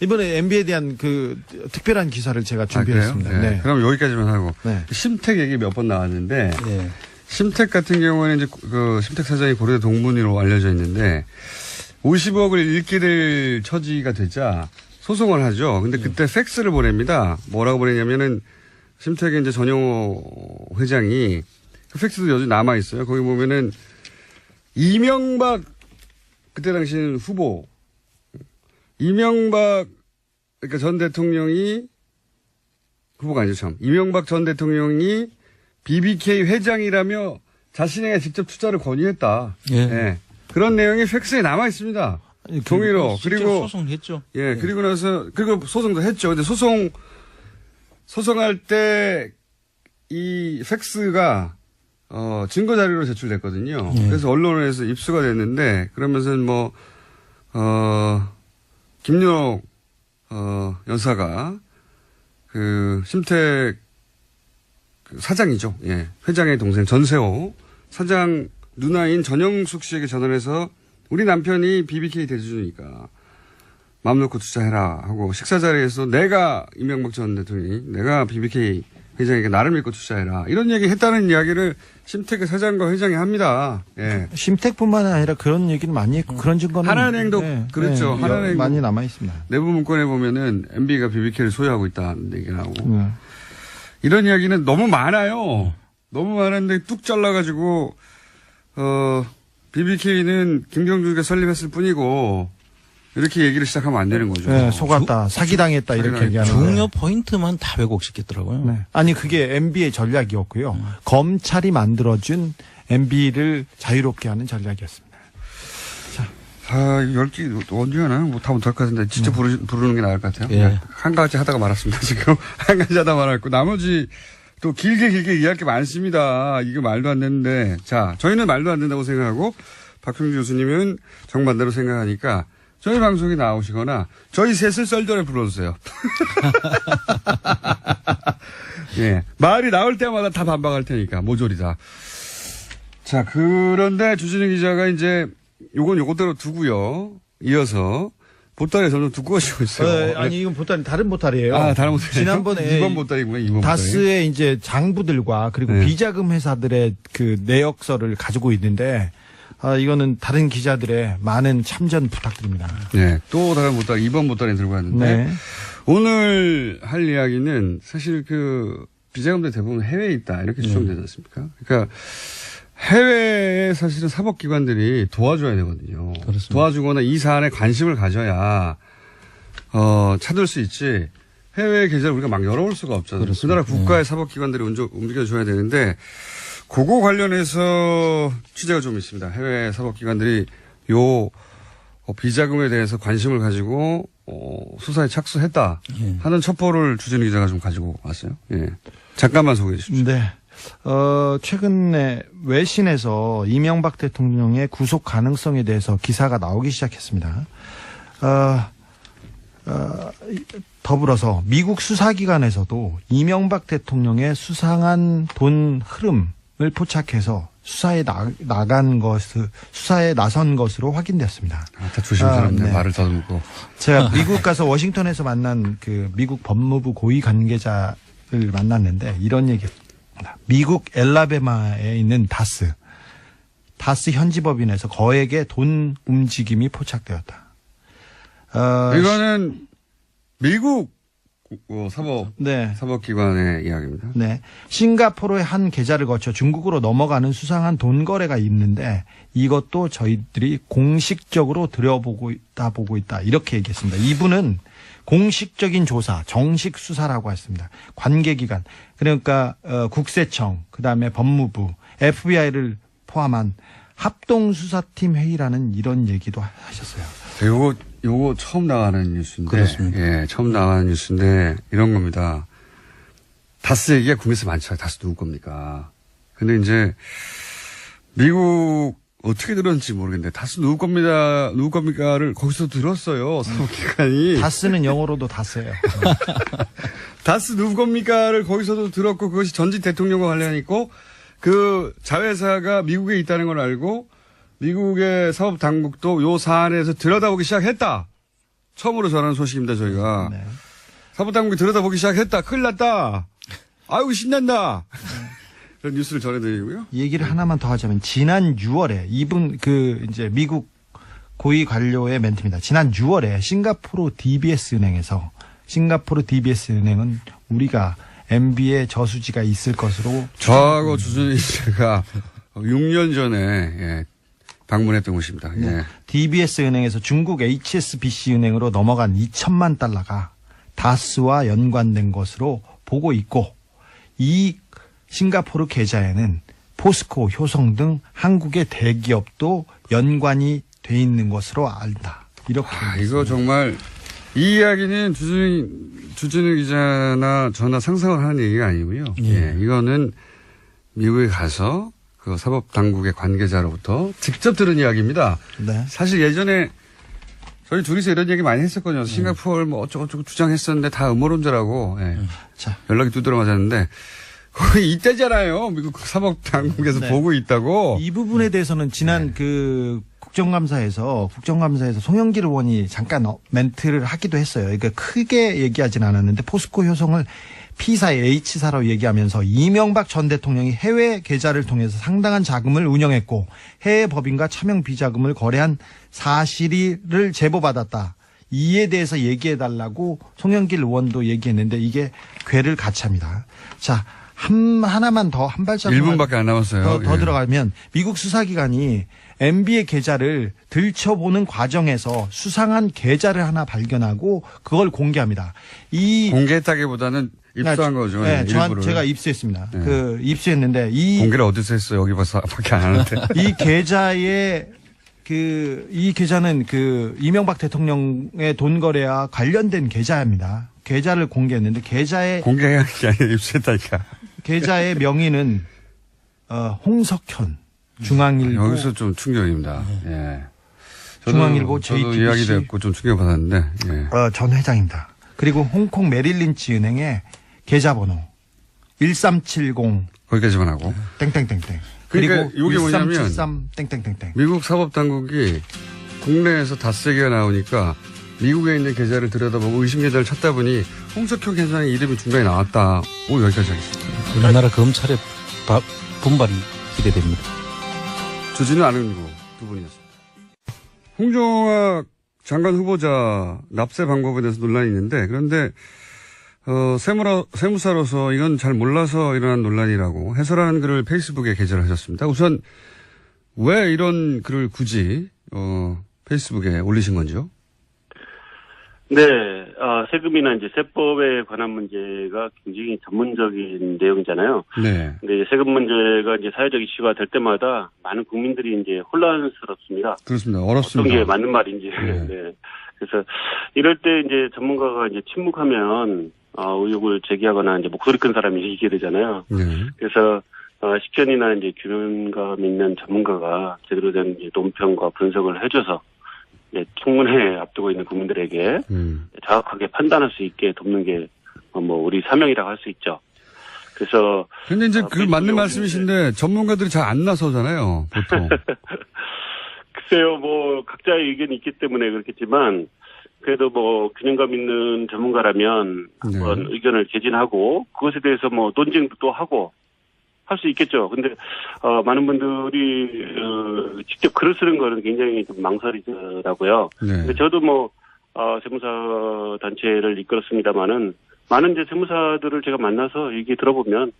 이번에 MB에 대한 그 특별한 기사를 제가 준비했습니다. 아, 그래요? 네. 그럼 여기까지만 하고. 네. 심택 얘기 몇 번 나왔는데, 예. 심택 같은 경우에는 이제 그 심택 사장이 고려대 동문으로 알려져 있는데, 50억을 잃게 될 처지가 되자 소송을 하죠. 근데 그때 팩스를 보냅니다. 뭐라고 보내냐면은, 심택의 이제 전용호 회장이, 그 팩스도 여전히 남아있어요. 거기 보면은, 이명박, 그때 당시는 후보, 이명박, 그러니까 전 대통령이, 후보가 아니죠, 참. 이명박 전 대통령이 BBK 회장이라며 자신에게 직접 투자를 권유했다. 예. 예. 그런 내용이 팩스에 남아 있습니다. 종이로. 실제로 그리고, 소송했죠. 예, 그리고 나서, 그리고 소송도 했죠. 근데 소송할 때 이 팩스가, 증거 자료로 제출됐거든요. 그래서 언론에서 입수가 됐는데, 그러면서 뭐, 김윤옥, 여사가, 그, 심택, 그 사장이죠. 예. 회장의 동생 전세호 사장 누나인 전영숙 씨에게 전화해서 우리 남편이 BBK 대주주니까 마음 놓고 투자해라 하고 식사 자리에서 내가 이명박 전 대통령이 내가 BBK 회장에게 나를 믿고 투자해라 이런 얘기 했다는 이야기를 심택의 사장과 회장이 합니다. 예. 심택뿐만 아니라 그런 얘기를 많이 했고 그런 증거는 하나은행도 그렇죠. 하나은행 많이 남아 있습니다. 내부 문건에 보면은 MB가 BBK를 소유하고 있다는 얘기가 나오고 이런 이야기는 너무 많아요. 너무 많은데 뚝 잘라가지고 BBK는 김경준이가 설립했을 뿐이고 이렇게 얘기를 시작하면 안 되는 거죠. 네, 속았다, 사기당했다 이렇게 얘기하는 거예요. 중요 포인트만 다 왜곡시켰더라고요. 네. 아니 그게 MB의 전략이었고요. 검찰이 만들어준 MB를 자유롭게 하는 전략이었습니다. 아, 10개 언제 하나요? 뭐 다 못할 것 같은데 진짜 부르는 게 나을 것 같아요. 예. 한 가지 하다가 말았습니다. 지금 한 가지 하다가 말았고 나머지 또 길게 이야기할 게 많습니다. 이게 말도 안 되는데 자 저희는 말도 안 된다고 생각하고 박형주 교수님은 정반대로 생각하니까 저희 방송에 나오시거나 저희 셋을 썰전에 불러주세요. 예, 말이 나올 때마다 다 반박할 테니까 모조리다. 자 그런데 주진우 기자가 이제 요것대로 두고요. 이어서 보따리 점점 두꺼워지고 있어요. 아니 이건 보따리 다른 보따리예요. 아, 다른 보따리. 지난번에 2번 보따리구나. 2번 다스의 이제 장부들과 그리고 네. 비자금 회사들의 그 내역서를 가지고 있는데 이거는 다른 기자들의 많은 참전 부탁드립니다. 네. 또 다른 보따리 2번 보따리 들고 왔는데 네. 오늘 할 이야기는 사실 그 비자금들 대부분 해외에 있다 이렇게 추정되지 않습니까? 그러니까 해외에 사실은 사법기관들이 도와줘야 되거든요. 그렇습니다. 도와주거나 이 사안에 관심을 가져야 찾을 수 있지 해외 계좌를 우리가 막 열어올 수가 없잖아요. 그 나라 국가의 사법기관들이 움직여줘야 되는데 그거 관련해서 취재가 좀 있습니다. 해외 사법기관들이 요 비자금에 대해서 관심을 가지고 수사에 착수했다 하는 첩보를 주진우 기자가 좀 가지고 왔어요. 예. 잠깐만 소개해 주십시오. 네. 최근에 외신에서 이명박 대통령의 구속 가능성에 대해서 기사가 나오기 시작했습니다. 더불어서 미국 수사기관에서도 이명박 대통령의 수상한 돈 흐름을 포착해서 수사에 나선 것으로 확인됐습니다. 다 조심스럽네. 네. 말을 더듬고. 제가 미국 가서 워싱턴에서 만난 그 미국 법무부 고위 관계자를 만났는데 이런 얘기했습니다. 미국 엘라베마에 있는 다스 현지법인에서 거액의 돈 움직임이 포착되었다. 이거는 미국 네. 사법기관의 이야기입니다. 네. 싱가포르의 한 계좌를 거쳐 중국으로 넘어가는 수상한 돈 거래가 있는데 이것도 저희들이 공식적으로 들여보고 있다. 이렇게 얘기했습니다. 이분은 공식적인 조사, 정식 수사라고 했습니다. 관계기관, 그러니까 국세청, 그다음에 법무부, FBI를 포함한 합동수사팀 회의라는 이런 얘기도 하셨어요. 요거 처음 나가는 뉴스인데. 그렇습니다. 예, 처음 나가는 뉴스인데 이런 겁니다. 다스 얘기가 국내에서 많죠. 다스 누구 겁니까? 근데 이제 미국 어떻게 들었는지 모르겠는데 다스 누구 겁니까를 거기서 들었어요. 사법기관이. 다스는 영어로도 다스예요. 다스 누구 겁니까를 거기서도 들었고 그것이 전직 대통령과 관련이 있고 그 자회사가 미국에 있다는 걸 알고 미국의 사법당국도 요 사안에서 들여다보기 시작했다. 처음으로 전하는 소식입니다, 저희가. 네. 사법당국이 들여다보기 시작했다. 큰일 났다. 아이고, 신난다. 그런 뉴스를 전해드리고요. 얘기를 하나만 더 하자면 지난 6월에 이분 이제 미국 고위 관료의 멘트입니다. 지난 6월에 싱가포르 DBS 은행은 우리가 MB의 저수지가 있을 것으로 저하고 주준희 씨가 6년 전에 예, 방문했던 곳입니다. 예. DBS 은행에서 중국 HSBC 은행으로 넘어간 2천만 달러가 다스와 연관된 것으로 보고 있고 이 싱가포르 계좌에는 포스코, 효성 등 한국의 대기업도 연관이 돼 있는 것으로 알다. 이렇게. 이거 정말 이 이야기는 주진우 기자나 저나 상상을 하는 얘기가 아니고요. 예, 이거는 미국에 가서 그 사법당국의 관계자로부터 직접 들은 이야기입니다. 네. 사실 예전에 저희 둘이서 이런 얘기 많이 했었거든요. 싱가포르 뭐 어쩌고저쩌고 주장했었는데 다 음모론자라고 예. 자. 연락이 두드러 맞았는데 거의 이때잖아요. 미국 사법당국에서 네. 보고 있다고. 이 부분에 대해서는 지난 국정감사에서 송영길 의원이 잠깐 멘트를 하기도 했어요. 그러니까 크게 얘기하진 않았는데 포스코 효성을 P사의 H사로 얘기하면서 이명박 전 대통령이 해외 계좌를 통해서 상당한 자금을 운영했고 해외 법인과 차명 비자금을 거래한 사실을 제보받았다. 이에 대해서 얘기해달라고 송영길 의원도 얘기했는데 이게 궤를 같이 합니다. 자, 하나만 더 한 발자국 1분밖에 안 남았어요. 더 예. 들어가면 미국 수사기관이 MB의 계좌를 들춰보는 과정에서 수상한 계좌를 하나 발견하고 그걸 공개합니다. 공개했다기보다는 입수한 거죠. 네, 일부를. 제가 입수했습니다. 네. 입수했는데 공개를 어디서 했어요? 여기 밖에 안 하는데. 이 계좌에 이 계좌는 이명박 대통령의 돈 거래와 관련된 계좌입니다. 계좌를 공개했는데 공개한 게 아니라 입수했다니까. 계좌의 명의는 홍석현 중앙일보 여기서 좀 충격입니다. 예. 중앙일보 저도 JTBC 이야기 듣고 좀 충격받았는데. 예. 전 회장입니다. 그리고 홍콩 메릴린치 은행의 계좌번호 1370 거기까지만 하고. 땡땡땡땡. 그러니까 그리고 이게 뭐냐면 1373 땡땡땡땡. 미국 사법당국이 국내에서 닷새기가 나오니까 미국에 있는 계좌를 들여다보고 의심 계좌를 찾다 보니 홍석현 계좌의 이름이 중간에 나왔다. 여기까지 하겠습니다. 우리나라 검찰의 분발이 기대됩니다. 주진우 아는고 두 분이었습니다. 홍종학 장관 후보자 납세 방법에 대해서 논란이 있는데 그런데 세무사로서 이건 잘 몰라서 일어난 논란이라고 해설하는 글을 페이스북에 게재를 하셨습니다. 우선 왜 이런 글을 굳이 페이스북에 올리신 건지요? 네, 세금이나 이제 세법에 관한 문제가 굉장히 전문적인 내용이잖아요. 네. 근데 세금 문제가 이제 사회적 이슈가 될 때마다 많은 국민들이 이제 혼란스럽습니다. 그렇습니다. 어렵습니다. 어떤 게 맞는 말인지. 네. 네. 그래서 이럴 때 이제 전문가가 이제 침묵하면 의혹을 제기하거나 이제 목소리 큰 사람이 이기게 되잖아요. 네. 그래서 식견이나 이제 규명감 있는 전문가가 제대로 된 이제 논평과 분석을 해줘서 청문회에 앞두고 있는 국민들에게 정확하게 판단할 수 있게 돕는 게 우리 사명이라고 할 수 있죠. 그래서 근데 이제 그 맞는 말씀이신데 전문가들이 잘 안 나서잖아요, 보통. 글쎄요, 각자의 의견이 있기 때문에 그렇겠지만 그래도 균형감 있는 전문가라면 네. 한번 의견을 개진하고 그것에 대해서 논쟁도 또 하고 할 수 있겠죠. 근데 많은 분들이 직접 글을 쓰는 거는 굉장히 좀 망설이더라고요. 네. 근데 저도 세무사 단체를 이끌었습니다마는 많은 이제 세무사들을 제가 만나서 얘기 들어보면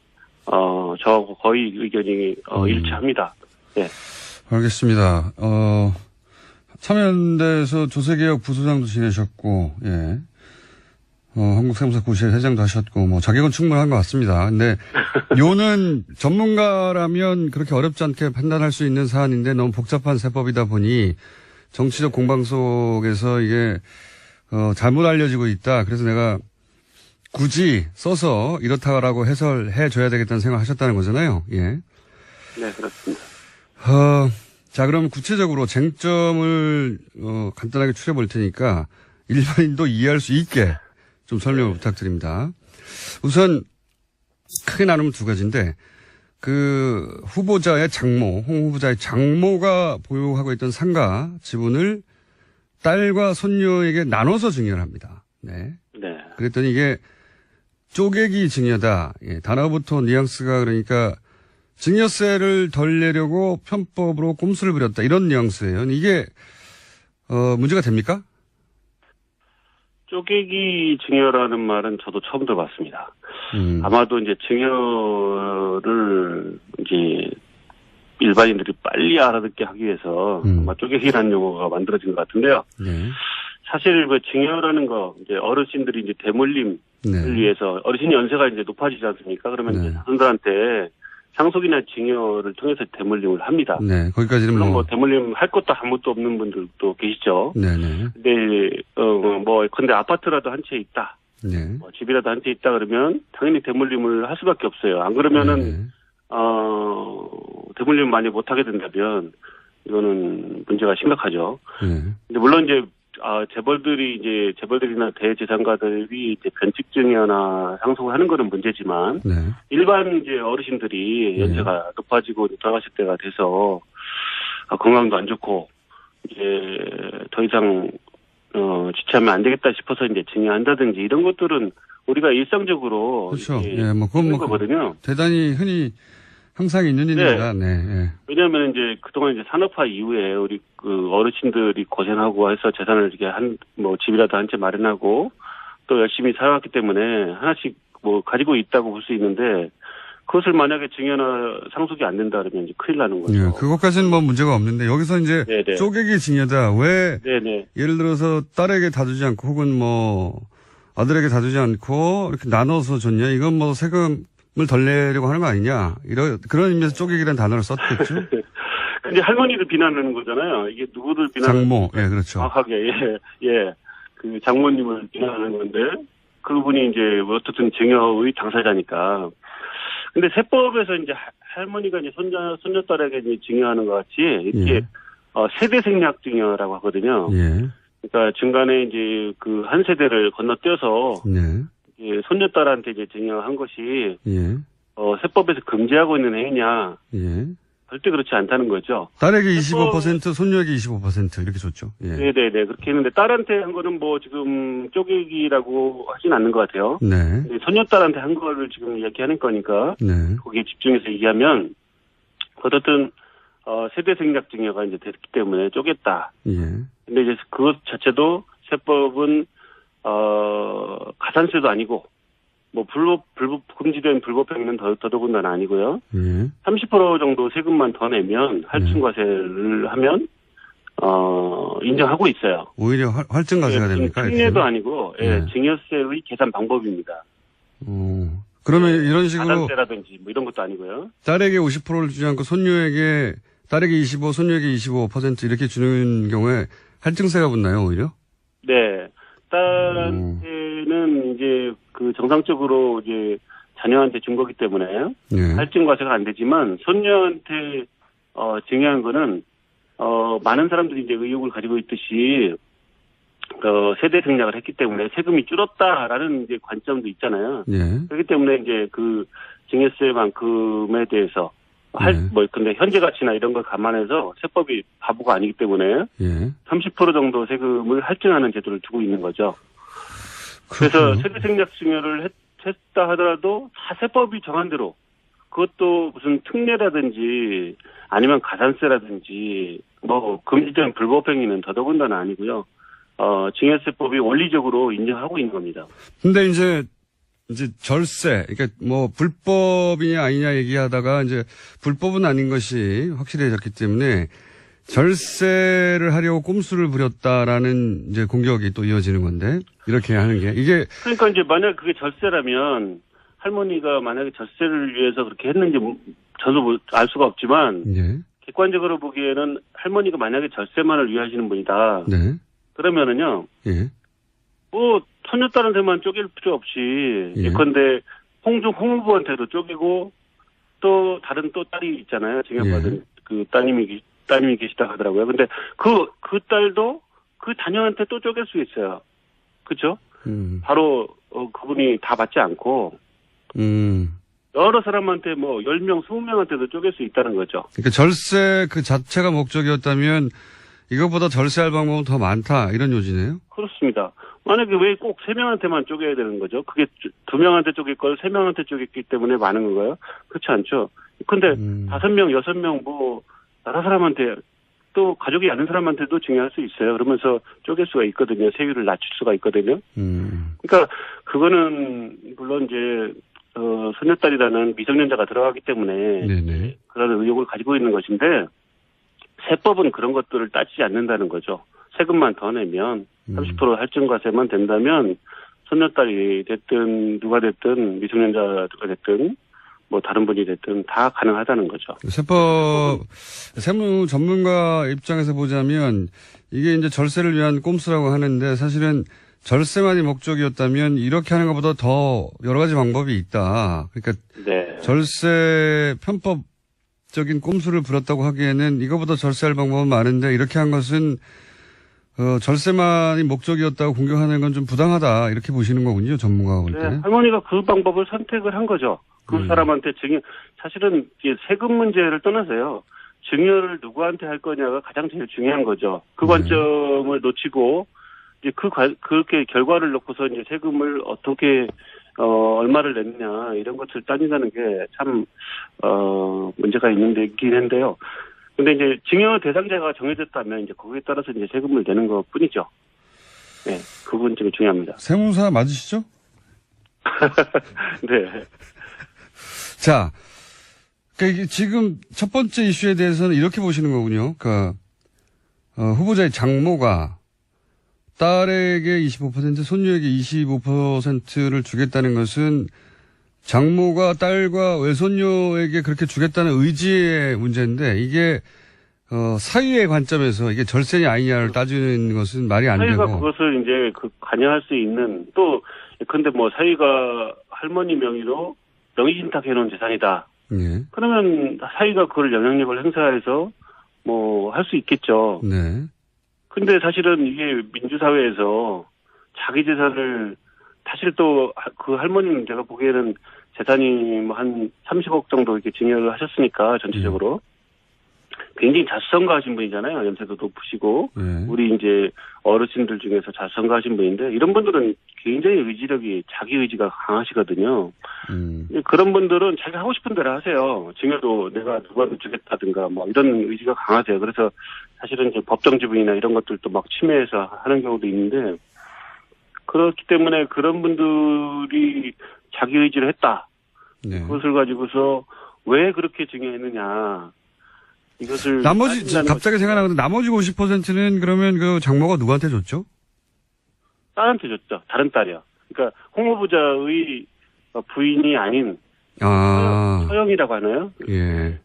저하고 거의 의견이 일치합니다. 네. 알겠습니다. 참여연대에서 조세개혁 부소장도 지내셨고, 예. 한국세무사고시회 회장도 하셨고, 자격은 충분한 것 같습니다. 근데, 요는 전문가라면 그렇게 어렵지 않게 판단할 수 있는 사안인데 너무 복잡한 세법이다 보니 정치적 공방 속에서 이게, 잘못 알려지고 있다. 그래서 내가 굳이 써서 이렇다라고 해설해 줘야 되겠다는 생각을 하셨다는 거잖아요. 예. 네, 그렇습니다. 자, 그럼 구체적으로 쟁점을, 간단하게 추려 볼 테니까 일반인도 이해할 수 있게 좀 설명을 부탁드립니다. 우선 크게 나누면 두 가지인데 그 후보자의 장모, 홍 후보자의 장모가 보유하고 있던 상가 지분을 딸과 손녀에게 나눠서 증여를 합니다. 네. 네. 그랬더니 이게 쪼개기 증여다. 예, 단어부터 뉘앙스가 그러니까 증여세를 덜 내려고 편법으로 꼼수를 부렸다. 이런 뉘앙스예요. 이게 문제가 됩니까? 쪼개기 증여라는 말은 저도 처음 들어봤습니다. 아마도 이제 증여를 이제 일반인들이 빨리 알아듣게 하기 위해서 아마 쪼개기라는 용어가 만들어진 것 같은데요. 네. 사실 그 증여라는 거 이제 어르신들이 이제 대물림을 위해서 어르신 연세가 이제 높아지지 않습니까? 그러면 이제 자손들한테 상속이나 증여를 통해서 대물림을 합니다. 네, 거기까지는 물론 뭐 대물림 할 것도 아무것도 없는 분들도 계시죠. 네네. 근데 근데 아파트라도 한 채 있다. 네. 집이라도 한 채 있다 그러면 당연히 대물림을 할 수밖에 없어요. 안 그러면은 대물림 많이 못 하게 된다면 이거는 문제가 심각하죠. 근데 물론 이제 재벌들이나 대재산가들이 이제 변칙증여나 상속을 하는 거는 문제지만 일반 이제 어르신들이 연세가 높아지고 돌아가실 때가 돼서 건강도 안 좋고 이제 더 이상 지체하면 안 되겠다 싶어서 이제 증여한다든지 이런 것들은 우리가 일상적으로 그렇죠. 예, 뭐 그건 거거든요. 대단히 흔히 항상 있는 일입니다. 네. 네. 왜냐하면 이제 그동안 이제 산업화 이후에 우리 그 어르신들이 고생하고 해서 재산을 이렇게 집이라도 한 채 마련하고 또 열심히 살아왔기 때문에 하나씩 뭐 가지고 있다고 볼 수 있는데 그것을 만약에 증여나 상속이 안 된다 그러면 이제 큰일 나는 거죠. 네, 그것까지는 뭐 문제가 없는데 여기서 이제 네네. 쪼개기 증여다. 왜 네네. 예를 들어서 딸에게 다 주지 않고 혹은 뭐 아들에게 다 주지 않고 이렇게 나눠서 줬냐? 이건 뭐 세금을 덜 내려고 하는 거 아니냐? 그런 의미에서 쪼개기라는 단어를 썼겠죠. 근데 할머니를 비난하는 거잖아요. 이게 누구를 비난하는 장모, 예, 그렇죠. 정확하게, 예. 그 장모님을 비난하는 건데, 그분이 이제 어떻든 증여의 당사자니까. 근데 세법에서 이제 할머니가 이제 손녀딸에게 이제 증여하는 것 같이, 이렇게, 세대 생략 증여라고 하거든요. 예. 그러니까 중간에 이제 그 한 세대를 건너뛰어서, 예, 손녀딸한테 이제 증여한 것이, 세법에서 금지하고 있는 행위냐. 예. 절대 그렇지 않다는 거죠. 딸에게 25%, 손녀에게 25% 이렇게 줬죠. 예. 네네네. 그렇게 했는데 딸한테 한 거는 뭐 지금 쪼개기라고 하진 않는 것 같아요. 네. 손녀딸한테 한 거를 지금 이야기하는 거니까. 네. 거기에 집중해서 얘기하면 어쨌든 세대 생략 증여가 이제 됐기 때문에 쪼갰다. 예. 근데 이제 그것 자체도 세법은 가산세도 아니고 뭐 금지된 불법행위는 더더군다나 아니고요. 30% 정도 세금만 더 내면 할증과세를 하면 인정하고 있어요. 오히려 할증과세가 됩니까? 특례도 아니고 증여세의 계산 방법입니다. 그러면 이런 식으로 가산세라든지 뭐 이런 것도 아니고요. 딸에게 50%를 주지 않고 딸에게 25, 손녀에게 25% 이렇게 주는 경우에 할증세가 붙나요, 오히려? 네. 딸한테는 이제 그 정상적으로 이제 자녀한테 준 거기 때문에 할증과세가 안 되지만 손녀한테 증여한 거는 많은 사람들이 이제 의혹을 가지고 있듯이 세대 생략을 했기 때문에 세금이 줄었다라는 이제 관점도 있잖아요. 그렇기 때문에 이제 그 증여세만큼에 대해서 근데 현재 가치나 이런 걸 감안해서 세법이 바보가 아니기 때문에 30% 정도 세금을 할증하는 제도를 두고 있는 거죠. 그래서 세대 생략 증여를 했다 하더라도 다 세법이 정한 대로 그것도 무슨 특례라든지 아니면 가산세라든지 뭐 금지된 불법행위는 더더군다나 아니고요. 증여세법이 원리적으로 인정하고 있는 겁니다. 근데 이제 절세, 그러니까 뭐 불법이냐 아니냐 얘기하다가 이제 불법은 아닌 것이 확실해졌기 때문에 절세를 하려고 꼼수를 부렸다라는 이제 공격이 또 이어지는 건데 이렇게 하는 게 이게 그러니까 이제 만약 그게 절세라면 할머니가 만약에 절세를 위해서 그렇게 했는지 저도 알 수가 없지만 객관적으로 보기에는 할머니가 만약에 절세만을 위하시는 분이다. 그러면은요. 뭐 손녀딸한테만 쪼갤 필요 없이 예컨대 홍 후보한테도 쪼개고 또 다른 또 딸이 있잖아요. 증여받은 그 따님이 계시다 하더라고요. 근데 그 딸도 그 자녀한테 또 쪼갤 수 있어요. 그렇죠? 바로 그분이 다 받지 않고 여러 사람한테 뭐 10명, 20명한테도 쪼갤 수 있다는 거죠. 그러니까 절세 그 자체가 목적이었다면 이것보다 절세할 방법은 더 많다 이런 요지네요. 그렇습니다. 만약에 왜 꼭 3명한테만 쪼개야 되는 거죠? 그게 2명한테 쪼갤 걸 3명한테 쪼갰기 때문에 많은 건가요? 그렇지 않죠. 근데 5명, 6명 뭐 나라 사람한테 또 가족이 아는 사람한테도 증여할 수 있어요. 그러면서 쪼갤 수가 있거든요. 세율을 낮출 수가 있거든요. 그러니까 그거는 물론 이제 소녀딸이라는 미성년자가 들어가기 때문에 네네. 그런 의혹을 가지고 있는 것인데 세법은 그런 것들을 따지지 않는다는 거죠. 세금만 더 내면 30% 할증과세만 된다면 손녀딸이 됐든 누가 됐든 미성년자가 됐든 뭐 다른 분이 됐든 다 가능하다는 거죠. 세무 전문가 입장에서 보자면 이게 이제 절세를 위한 꼼수라고 하는데 사실은 절세만이 목적이었다면 이렇게 하는 것보다 더 여러 가지 방법이 있다. 그러니까 네. 절세 편법적인 꼼수를 부렸다고 하기에는 이거보다 절세할 방법은 많은데 이렇게 한 것은 절세만이 목적이었다고 공격하는 건 좀 부당하다 이렇게 보시는 거군요. 전문가가 볼 때. 네, 할머니가 그 방법을 선택을 한 거죠. 그 사람한테 사실은 이제 세금 문제를 떠나서요. 증여를 누구한테 할 거냐가 가장 제일 중요한 거죠. 그 관점을 놓치고 이제 그렇게 결과를 놓고서 이제 세금을 어떻게 얼마를 냈냐 이런 것을 따진다는 게 참 문제가 있긴 한데요. 근데 이제 증여 대상자가 정해졌다면 이제 거기에 따라서 이제 세금을 내는 것 뿐이죠. 네, 그 부분이 좀 중요합니다. 세무사 맞으시죠? 네. 자, 그러니까 지금 첫 번째 이슈에 대해서는 이렇게 보시는 거군요. 그러니까 후보자의 장모가 딸에게 25%, 손녀에게 25%를 주겠다는 것은 장모가 딸과 외손녀에게 그렇게 주겠다는 의지의 문제인데 이게 사유의 관점에서 이게 절세냐 아니냐를 따지는 것은 말이 안 되고. 사유가 그것을 이제 관여할 수 있는 또 근데 뭐 사유가 할머니 명의로 명의신탁해 놓은 재산이다. 네. 그러면 사유가 그걸 영향력을 행사해서 뭐 할 수 있겠죠. 네. 근데 사실은 이게 민주사회에서 자기 재산을 사실 또 그 할머니는 제가 보기에는 재산이 뭐 한 30억 정도 이렇게 증여를 하셨으니까 전체적으로 굉장히 자수성가하신 분이잖아요. 연세도 높으시고 우리 이제 어르신들 중에서 자수성가하신 분인데 이런 분들은 굉장히 자기 의지가 강하시거든요. 그런 분들은 자기가 하고 싶은 대로 하세요. 증여도 내가 누구한테 주겠다든가 뭐 이런 의지가 강하세요. 그래서 사실은 이제 법정 지분이나 이런 것들도 막 침해해서 하는 경우도 있는데 그렇기 때문에 그런 분들이 자기 의지를 했다. 네. 그것을 가지고서 왜 그렇게 증여했느냐. 이것을 나머지 갑자기 생각나는데 나머지 50%는 그러면 그 장모가 누구한테 줬죠? 딸한테 줬죠. 다른 딸이요. 그러니까 홍 후보자의 부인이 아닌 서영이라고 하나요? 예.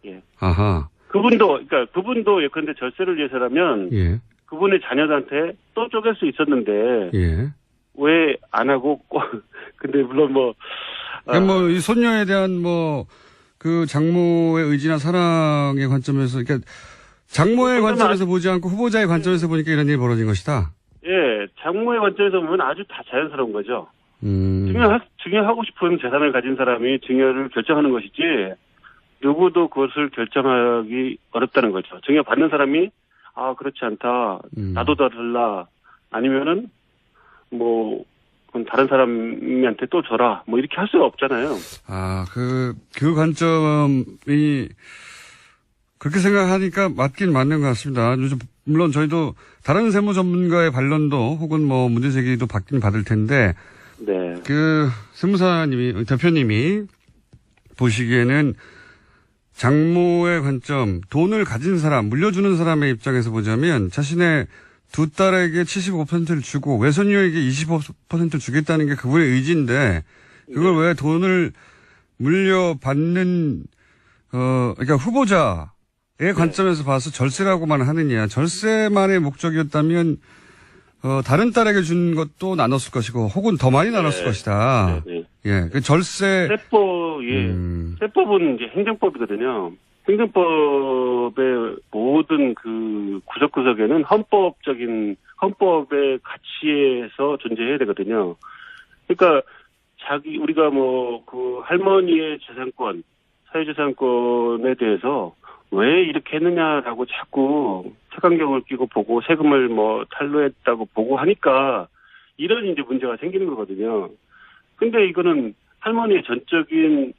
예. 아하. 그분도 예컨대 절세를 위해서라면 예. 그분의 자녀한테 또 쪼갤 수 있었는데 예. 왜 안 하고 근데 물론 뭐 그러니까 이 손녀에 대한 그 장모의 의지나 사랑의 관점에서 그러니까 장모의 관점에서 보지 않고 후보자의 관점에서 보니까 이런 일이 벌어진 것이다. 예, 장모의 관점에서 보면 아주 다 자연스러운 거죠. 증여하고 싶은 재산을 가진 사람이 증여를 결정하는 것이지 누구도 그것을 결정하기 어렵다는 거죠. 증여 받는 사람이 그렇지 않다. 나도 더 달라. 아니면은 그건 다른 사람한테 또 줘라. 이렇게 할 수가 없잖아요. 그 관점이 그렇게 생각하니까 맞긴 맞는 것 같습니다. 물론 저희도 다른 세무 전문가의 반론도 혹은 문제 제기도 받긴 받을 텐데. 네. 세무사님이, 대표님이 보시기에는 장모의 관점, 돈을 가진 사람, 물려주는 사람의 입장에서 보자면 자신의 두 딸에게 75%를 주고 외손녀에게 25% 주겠다는 게 그분의 의지인데 그걸 왜 돈을 물려받는 그러니까 후보자의 관점에서 봐서 절세라고만 하느냐. 절세만의 목적이었다면 다른 딸에게 준 것도 나눴을 것이고 혹은 더 많이 나눴을 것이다. 네. 예. 그 절세 세법은 이제 행정법이거든요. 행정법의 모든 그 구석구석에는 헌법의 가치에서 존재해야 되거든요. 그러니까 우리가 그 할머니의 재산권, 사회재산권에 대해서 왜 이렇게 했느냐라고 자꾸 색안경을 끼고 보고 세금을 뭐 탈루했다고 보고 하니까 이런 이제 문제가 생기는 거거든요. 근데 이거는 할머니의 전적인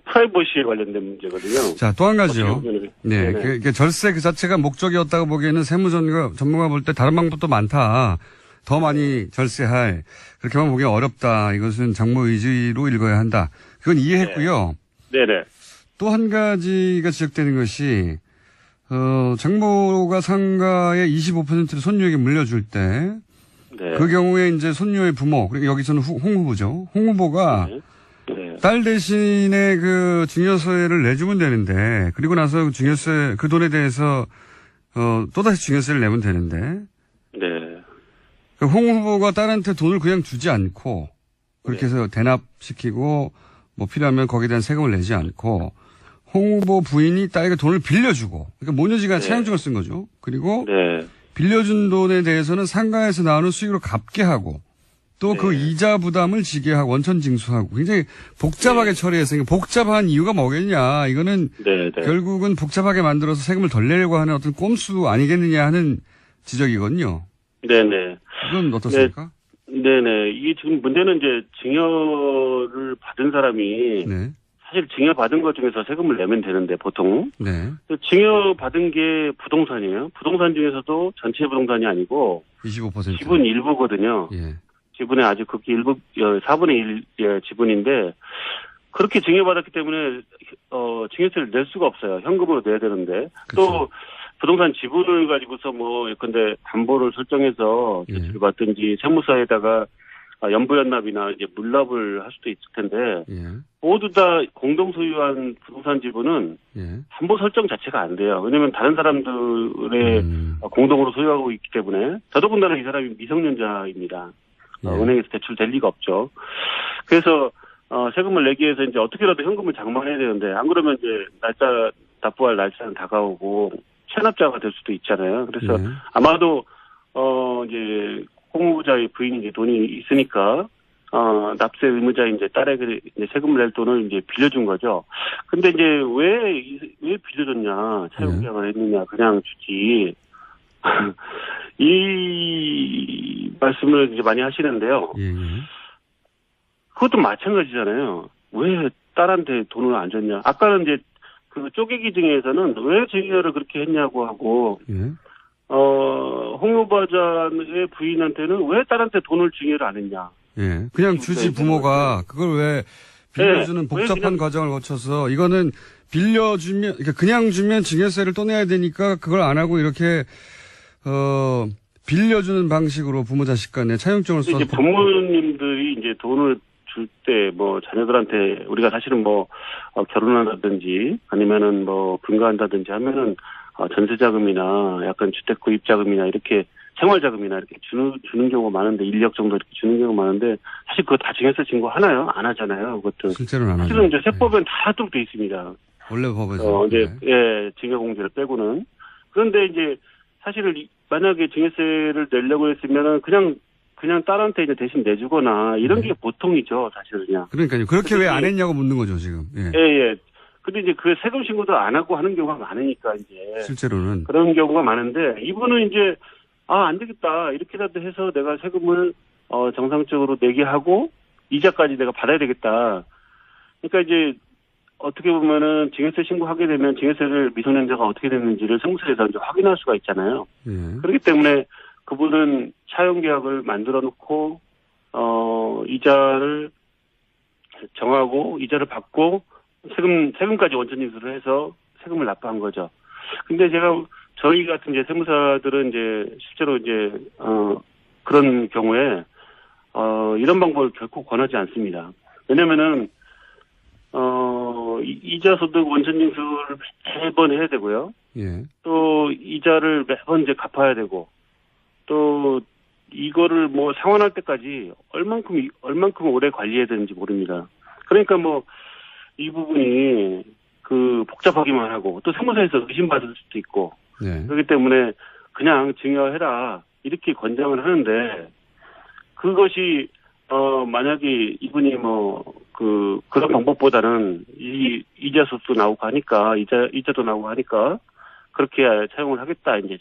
프라이버시에 관련된 문제거든요. 자, 또 한 가지요. 네. 네네. 그 절세 그 자체가 목적이었다고 보기에는 전문가 볼 때 다른 방법도 많다. 더 많이 절세할. 그렇게만 보기 어렵다. 이것은 정부 의지로 읽어야 한다. 그건 이해했고요. 네네. 또 한 가지가 지적되는 것이, 정부가 상가의 25%를 손녀에게 물려줄 때, 네. 그 경우에 이제 손녀의 부모, 그리고 여기서는 홍 후보죠. 홍 후보가 네. 딸 대신에 그 증여세를 내주면 되는데, 그리고 나서 증여세, 그 돈에 대해서, 또다시 증여세를 내면 되는데, 네. 홍 후보가 딸한테 돈을 그냥 주지 않고, 그렇게 해서 대납시키고, 뭐 필요하면 거기에 대한 세금을 내지 않고, 홍 후보 부인이 딸에게 돈을 빌려주고, 그러니까 모녀지간 네. 차용증을 쓴 거죠. 그리고 네. 빌려준 돈에 대해서는 상가에서 나오는 수익으로 갚게 하고, 또 그 네. 이자 부담을 지게 하고 원천 징수하고 굉장히 복잡하게 처리해서 복잡한 이유가 뭐겠냐. 이거는 네. 결국은 복잡하게 만들어서 세금을 덜 내려고 하는 어떤 꼼수 아니겠느냐 하는 지적이거든요. 네네. 이건 어떻습니까? 네네. 이게 지금 문제는 이제 증여를 받은 사람이 네. 사실 증여받은 것 중에서 세금을 내면 되는데 보통 네. 증여받은 게 부동산이에요. 부동산 중에서도 전체 부동산이 아니고 25%. 지분 일부거든요. 예. 지분의 아주 극히 일부 4분의 1 지분인데 그렇게 증여받았기 때문에 증여세를 낼 수가 없어요. 현금으로 내야 되는데 그렇죠. 또 부동산 지분을 가지고서 뭐 예컨대 담보를 설정해서 예. 대출받든지 세무사에다가 연부연납이나 이제 물납을 할 수도 있을 텐데 예. 모두 다 공동 소유한 부동산 지분은 예. 담보 설정 자체가 안 돼요. 왜냐하면 다른 사람들의 공동으로 소유하고 있기 때문에 더더군다나 이 사람이 미성년자입니다. 예. 은행에서 대출 될 리가 없죠. 그래서 세금을 내기 위해서 이제 어떻게라도 현금을 장만해야 되는데 안 그러면 이제 날짜 납부할 날짜는 다가오고 체납자가 될 수도 있잖아요. 그래서 예. 아마도 이제 홍보자의 부인이 이제 돈이 있으니까 납세 의무자인 이제 딸에게 이제 세금을 낼 돈을 이제 빌려준 거죠. 근데 이제 왜 빌려줬냐? 차용 계약을 했느냐? 그냥 주지. 이 말씀을 이제 많이 하시는데요. 예. 그것도 마찬가지잖아요. 왜 딸한테 돈을 안 줬냐? 아까는 이제 그 쪼개기 중에서는 왜 증여를 그렇게 했냐고 하고, 예. 홍 후보자의 부인한테는 왜 딸한테 돈을 증여를 안 했냐? 예. 그냥 주지 부모가 그걸 왜 빌려주는 네. 복잡한 왜 그냥- 과정을 거쳐서 이거는 빌려주면, 그러니까 그냥 주면 증여세를 또 내야 되니까 그걸 안 하고 이렇게, 빌려주는 방식으로 부모 자식 간에 차용증을 이제 써서. 부모님들이 이제 돈을 줄 때 뭐 자녀들한테 우리가 사실은 뭐 결혼한다든지 아니면은 뭐 분가한다든지 하면은 전세자금이나 약간 주택 구입자금이나 이렇게 생활자금이나 이렇게 주는 경우가 많은데 1억 정도 이렇게 주는 경우가 많은데 사실 그거 다 증여세 신고 하나요? 안 하잖아요. 그것도 실제로는 안 하죠. 실은 이제 세법엔 다 하도록 돼 있습니다. 원래 법에서. 이제 네. 예 증여공제를 빼고는 그런데 이제 사실은 만약에 증여세를 내려고 했으면은 그냥 딸한테 이제 대신 내주거나 이런 게 보통이죠, 사실은 그냥. 그러니까요. 그렇게 왜 안 했냐고 묻는 거죠, 지금. 예. 예. 근데 이제 그 세금 신고도 안 하고 하는 경우가 많으니까 이제. 실제로는. 그런 경우가 많은데 이분은 이제 안 되겠다. 이렇게라도 해서 내가 세금을 정상적으로 내게 하고 이자까지 내가 받아야 되겠다. 그러니까 이제 어떻게 보면은 증여세 신고하게 되면 증여세를 미성년자가 어떻게 됐는지를 세무서에서 이제 확인할 수가 있잖아요. 예. 그렇기 때문에 그분은 차용계약을 만들어 놓고 이자를 정하고 이자를 받고 세금까지 원천 징수를 해서 세금을 납부한 거죠. 근데 저희 같은 이제 세무사들은 이제 실제로 이제 그런 경우에 이런 방법을 결코 권하지 않습니다. 왜냐면은 이자 소득 원천 징수를 매번 해야 되고요. 예. 또 이자를 매번 이제 갚아야 되고 또 이거를 뭐 상환할 때까지 얼만큼 오래 관리해야 되는지 모릅니다. 그러니까 뭐 이 부분이 복잡하기만 하고 또 세무서에서 의심받을 수도 있고 네. 그렇기 때문에 그냥 증여해라 이렇게 권장을 하는데 그것이 만약에 이분이 그런 방법보다는 이자 수도 나오고 하니까 이자도 나오고 하니까 그렇게 사용을 하겠다 이제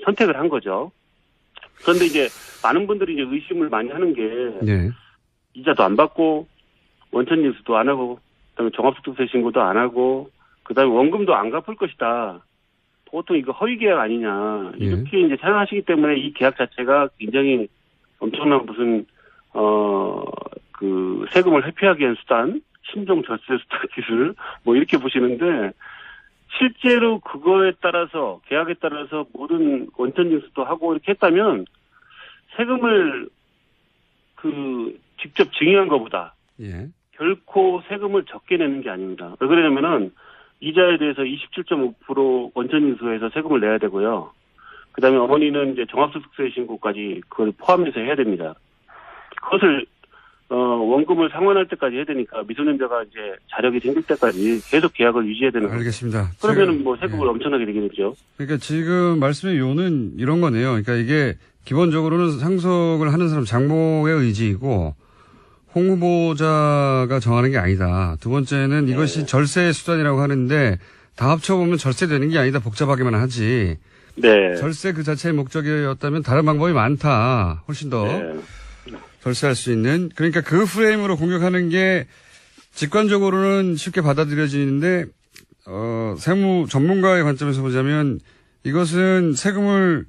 선택을 한 거죠. 그런데 이제 많은 분들이 이제 의심을 많이 하는 게 예. 이자도 안 받고 원천징수도 안 하고 그다음에 종합소득세 신고도 안 하고 그다음에 원금도 안 갚을 것이다. 보통 이거 허위 계약 아니냐 이렇게 이제 생각하시기 때문에 이 계약 자체가 굉장히 엄청난 무슨 그 세금을 회피하기 위한 수단, 신종 절세 수단 기술 뭐 이렇게 보시는데 실제로 그거에 따라서 계약에 따라서 모든 원천징수도 하고 이렇게 했다면 세금을 그 직접 증여한 것보다 예. 결코 세금을 적게 내는 게 아닙니다. 왜 그러냐면은 이자에 대해서 27.5% 원천징수해서 세금을 내야 되고요. 그다음에 어머니는 이제 종합소득세 신고까지 그걸 포함해서 해야 됩니다. 그것을 원금을 상환할 때까지 해야 되니까 미소년자가 이제 자력이 생길 때까지 계속 계약을 유지해야 되는 거죠. 알겠습니다. 그러면은 뭐 세금을 엄청나게 내게 되죠. 그러니까 지금 말씀의 요는 이런 거네요. 그러니까 이게 기본적으로는 상속을 하는 사람 장모의 의지이고 홍 후보자가 정하는 게 아니다. 두 번째는 이것이 절세의 수단이라고 하는데 다 합쳐보면 절세되는 게 아니다. 복잡하게만 하지. 네. 절세 그 자체의 목적이었다면 다른 방법이 많다. 훨씬 더 절세할 수 있는. 그러니까 그 프레임으로 공격하는 게 직관적으로는 쉽게 받아들여지는데 세무 전문가의 관점에서 보자면 이것은 세금을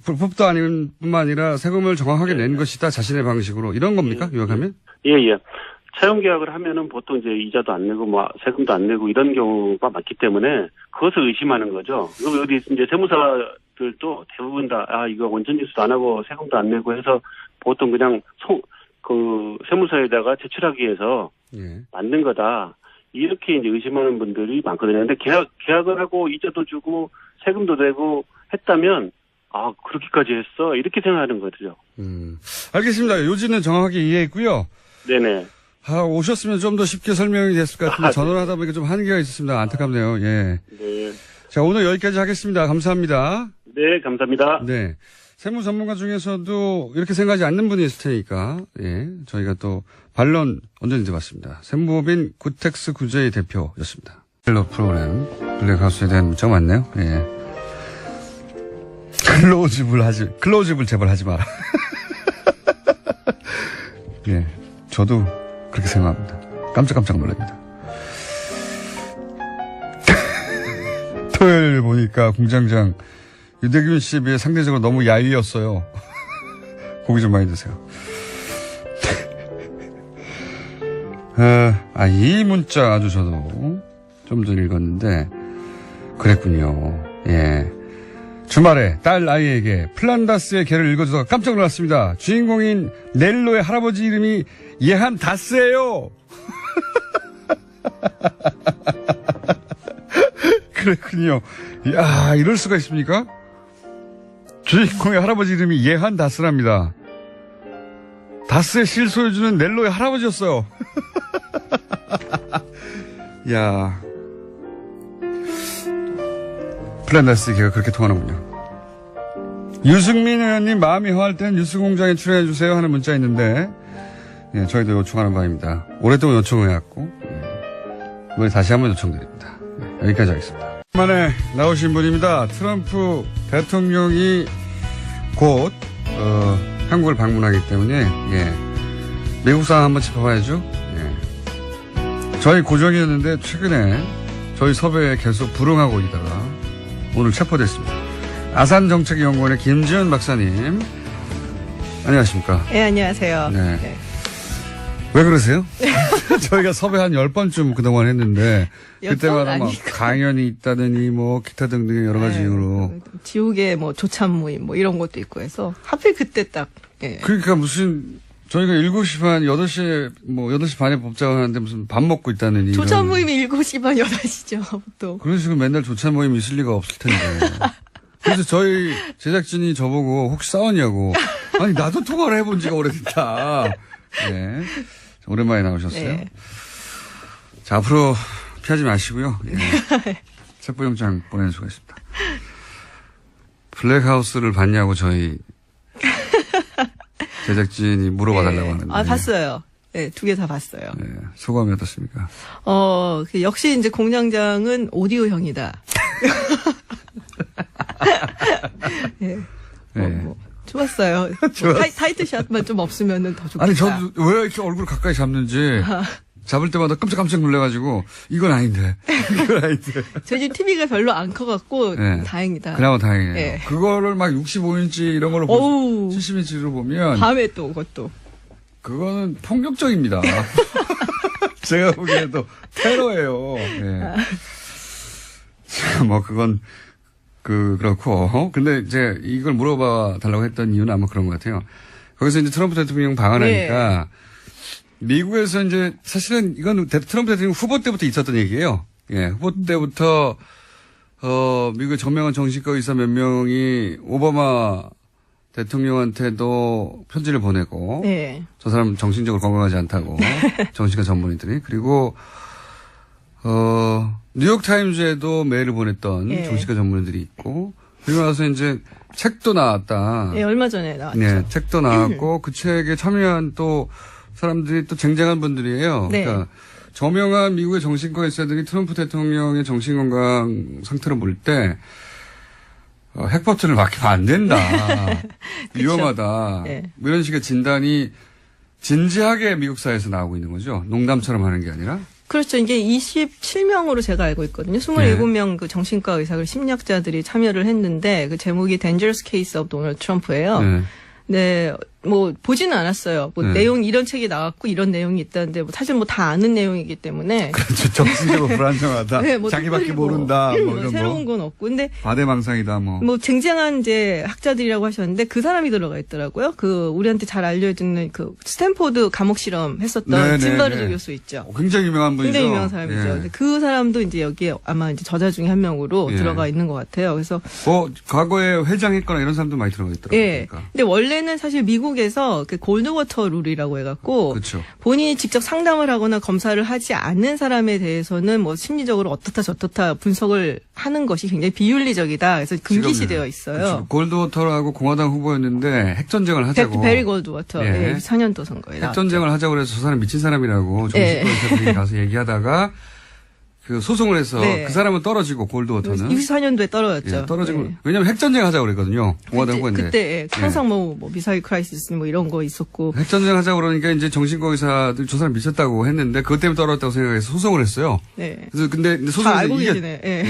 불법도 아닌 뿐만 아니라 세금을 정확하게 낸 것이다. 자신의 방식으로. 이런 겁니까? 요약하면? 예. 차용 계약을 하면은 보통 이제 이자도 안 내고 뭐 세금도 안 내고 이런 경우가 많기 때문에 그것을 의심하는 거죠. 그리고 어디 이제 세무사들도 대부분 다 이거 원천징수도 안 하고 세금도 안 내고 해서 보통 그냥 그 세무서에다가 제출하기 위해서 만든 거다. 이렇게 이제 의심하는 분들이 많거든요. 근데 계약을 하고 이자도 주고 세금도 내고 했다면 그렇게까지 했어? 이렇게 생각하는 거죠. 알겠습니다. 요지는 정확하게 이해했고요. 네네. 오셨으면 좀 더 쉽게 설명이 됐을 것 같은데 전화를 하다 보니까 좀 한계가 있었습니다. 안타깝네요. 예. 네. 자, 오늘 여기까지 하겠습니다. 감사합니다. 네, 감사합니다. 네. 세무 전문가 중에서도 이렇게 생각하지 않는 분이 있을 테니까, 예. 저희가 또 반론 언제든지 받습니다. 세무법인 구텍스 구제의 대표였습니다. 헬로 프로그램, 블랙하우스에 대한 문자가 많네요. 예. 클로즈업을 제발 하지 마라. 예. 저도 그렇게 생각합니다. 깜짝깜짝 놀랍니다. 토요일 보니까 공장장 유대균 씨에 비해 상대적으로 너무 야위였어요. 고기 좀 많이 드세요. 이 문자 아주 저도 좀 전 읽었는데 그랬군요. 예. 주말에 딸 아이에게 플란다스의 개를 읽어주다가 깜짝 놀랐습니다. 주인공인 넬로의 할아버지 이름이 예한 다스예요. 그랬군요. 이야, 이럴 수가 있습니까? 주인공의 할아버지 이름이 예한 다스랍니다. 다스의 실소유주는 넬로의 할아버지였어요. 이야. 플란다스의 개가 그렇게 통하는군요. 유승민 의원님 마음이 허할 때는 뉴스공장에 출연해주세요 하는 문자 있는데, 예, 저희도 요청하는 바입니다. 오랫동안 요청해왔고, 이번에 다시 한번 요청드립니다. 예, 여기까지 하겠습니다. 오랜만에 나오신 분입니다. 트럼프 대통령이 곧, 한국을 방문하기 때문에, 예, 미국 상황 한번 짚어봐야죠. 예. 저희 고정이었는데, 최근에 저희 섭외에 계속 불응하고 있다가, 오늘 체포됐습니다. 아산정책연구원의 김지은 박사님. 안녕하십니까. 네, 안녕하세요. 네. 네. 왜 그러세요? 저희가 섭외 한 10번쯤 그동안 했는데, 그때마다 막 강연이 있다더니 뭐 기타 등등의 여러 가지 이유로. 지옥의 뭐 조참 모임 뭐 이런 것도 있고 해서 하필 그때 딱. 예. 그러니까 무슨 저희가 7시 반, 8시에 뭐 8시 반에 법정을 하는데 무슨 밥 먹고 있다는 조참 모임이 7시 반, 8시죠, 보통. 그런 식으로 맨날 조참 모임이 있을 리가 없을 텐데. 그래서 저희 제작진이 저보고 혹시 싸웠냐고. 아니, 나도 통화를 해본 지가 오래됐다. 네. 오랜만에 나오셨어요. 네. 자, 앞으로 피하지 마시고요. 예. 체포영장 보내주겠습니다. 블랙하우스를 봤냐고 저희 제작진이 물어봐달라고 하는데. 봤어요. 네, 2개 다 봤어요. 네, 소감이 어떻습니까? 역시 이제 공장장은 오디오형이다. 예. 네. 좋았어요. 타이트샷만 좀 없으면은 더 좋겠다. 아니, 저도 왜 이렇게 얼굴을 가까이 잡는지 잡을 때마다 깜짝깜짝 놀래가지고 이건 아닌데. 이건 아닌데. 저희 집 TV가 별로 안 커갖고 네. 다행이다. 그나마 다행이에요. 네. 그거를 막 65인치 이런 걸로 어우. 70인치로 보면 밤에 또 그것도. 그거는 폭력적입니다. 제가 보기에도 테러예요. 네. 뭐 그건 그렇고 근데 이제 이걸 물어봐 달라고 했던 이유는 아마 그런 것 같아요. 거기서 이제 트럼프 대통령 방한하니까 미국에서 이제 사실은 이건 트럼프 대통령 후보 때부터 있었던 얘기예요. 예, 후보 때부터 미국의 저명한 정신과 의사 몇 명이 오바마 대통령한테도 편지를 보내고 네. 저 사람 정신적으로 건강하지 않다고 정신과 전문의들이 그리고 뉴욕타임즈에도 메일을 보냈던 예. 정신과 전문의들이 있고 그리고 나서 이제 책도 나왔다. 예, 얼마 전에 나왔죠. 네, 책도 나왔고 그 책에 참여한 또 사람들이 또 쟁쟁한 분들이에요. 네. 그러니까 저명한 미국의 정신과 의사들이 트럼프 대통령의 정신건강 상태를 볼 때 핵버튼을 맡기면 안 된다. 위험하다. 네. 뭐 이런 식의 진단이 진지하게 미국 사회에서 나오고 있는 거죠. 농담처럼 하는 게 아니라. 그렇죠. 이게 27명으로 제가 알고 있거든요. 27명 그 정신과 의사, 심리학자들이 참여를 했는데 그 제목이 Dangerous Case of Donald Trump예요. 네. 네, 뭐 보지는 않았어요. 뭐 네. 내용 이런 책이 나왔고 이런 내용이 있다는데 뭐 사실 뭐 다 아는 내용이기 때문에 그렇죠. 정신적으로 불안정하다. 네, 뭐 자기밖에 특별히 모른다. 뭐 이런 새로운 거. 건 없고 근데 과대망상이다. 뭐 쟁쟁한 이제 학자들이라고 하셨는데 그 사람이 들어가 있더라고요. 그 우리한테 잘 알려지는 그 스탠포드 감옥 실험 했었던 네, 짐바르드 네. 교수 있죠. 굉장히 유명한 분이죠. 굉장히 유명한 사람이죠. 예. 근데 그 사람도 이제 여기에 아마 이제 저자 중에 한 명으로 예. 들어가 있는 것 같아요. 그래서 과거에 회장했거나 이런 사람도 많이 들어가 있더라고요. 예. 그러니까. 근데 원래는 사실 미국에서 그 골드워터 룰이라고 해갖고 그렇죠. 본인이 직접 상담을 하거나 검사를 하지 않는 사람에 대해서는 뭐 심리적으로 어떻다 저떻다 분석을 하는 것이 굉장히 비윤리적이다. 그래서 금기시되어 있어요. 그렇죠. 골드워터라고 공화당 후보였는데 핵전쟁을 하자고. 베리 골드워터. 예. 예. 4년도 선거에 나왔죠. 핵전쟁을 하자고 그래서 저 사람 미친 사람이라고 정신과 의사들이 가서 얘기하다가 그 소송을 해서 네. 그 사람은 떨어지고 골드워터는 64년도에 떨어졌죠. 예, 떨어지고 예. 왜냐하면 핵전쟁 하자고 그랬거든요. 공화당 후보인데. 그때 예. 항상 뭐 미사일 크라이시스 뭐 이런 거 있었고. 핵전쟁 하자고 그러니까 이제 정신과 의사들 저 사람 미쳤다고 했는데 그것 때문에 떨어졌다고 생각해서 소송을 했어요. 네. 그래서 근데 다 소송에서 알고 계시네. 예.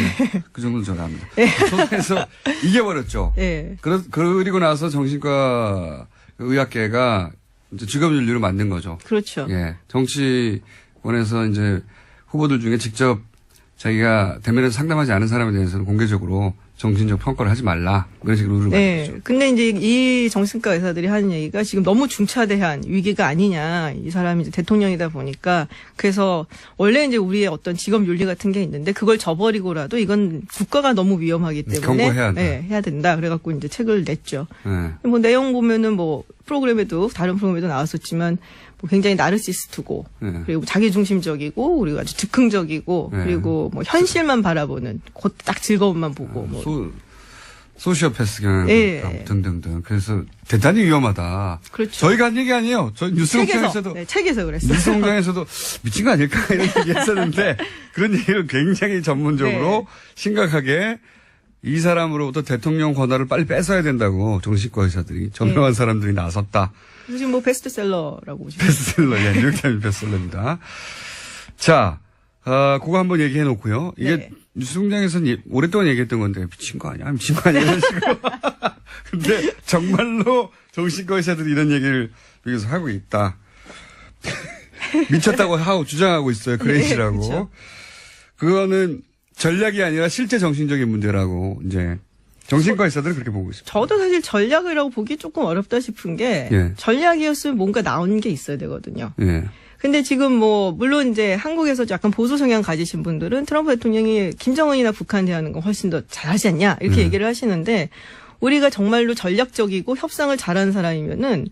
그 정도는 저는 압니다. 소송에서 이겨버렸죠. 예. 그리고 나서 정신과 의학계가 이제 직업윤리로 만든 거죠. 그렇죠. 예. 정치권에서 이제 후보들 중에 직접 자기가 대면에서 상담하지 않은 사람에 대해서는 공개적으로 정신적 평가를 하지 말라. 그런 식으로 룰을 네. 만들었죠. 근데 이제 이 정신과 의사들이 하는 얘기가 지금 너무 중차대한 위기가 아니냐. 이 사람이 이제 대통령이다 보니까. 그래서 원래 이제 우리의 어떤 직업 윤리 같은 게 있는데 그걸 저버리고라도 이건 국가가 너무 위험하기 때문에. 경고해야 한다. 네, 해야 된다. 그래갖고 이제 책을 냈죠. 네. 뭐 내용 보면은 뭐 프로그램에도 다른 프로그램에도 나왔었지만 뭐 굉장히 나르시스트고 네. 그리고 자기중심적이고 그리고 아주 즉흥적이고 네. 그리고 뭐 현실만 바라보는 곧 딱 즐거움만 보고 뭐 소시오패스 경향 예. 등등등. 그래서 대단히 위험하다. 그렇죠. 저희가 한 얘기 아니에요. 저희 뉴스공장에서도 네, 책에서 그랬어요. 뉴스공장에서도 미친 거 아닐까 이런 얘기 했었는데 그런 얘기를 굉장히 전문적으로 네. 심각하게 이 사람으로부터 대통령 권한을 빨리 뺏어야 된다고 정신과 의사들이 저명한 사람들이 나섰다. 지금 뭐 베스트셀러라고 보시면 베스트셀러, 예, 뉴욕타임즈 베스트셀러입니다. 자, 그거 한번 얘기해 놓고요. 이게 네. 뉴스공장에서는 오랫동안 얘기했던 건데 미친 거 아니야? 미친 거 아니야? 이런 식으로. 근데 정말로 정신과 의사들이 이런 얘기를 여기서 하고 있다. 미쳤다고 하고 주장하고 있어요. 그레이시라고. 네, 그렇죠. 그거는 전략이 아니라 실제 정신적인 문제라고 이제 정신과 의사들은 그렇게 보고 있습니다. 저도 사실 전략이라고 보기 조금 어렵다 싶은 게 예. 전략이었으면 뭔가 나온 게 있어야 되거든요. 예. 근데 지금 뭐 물론 이제 한국에서 약간 보수 성향 가지신 분들은 트럼프 대통령이 김정은이나 북한 대하는 건 훨씬 더 잘하지 않냐 이렇게 얘기를 하시는데 우리가 정말로 전략적이고 협상을 잘하는 사람이면은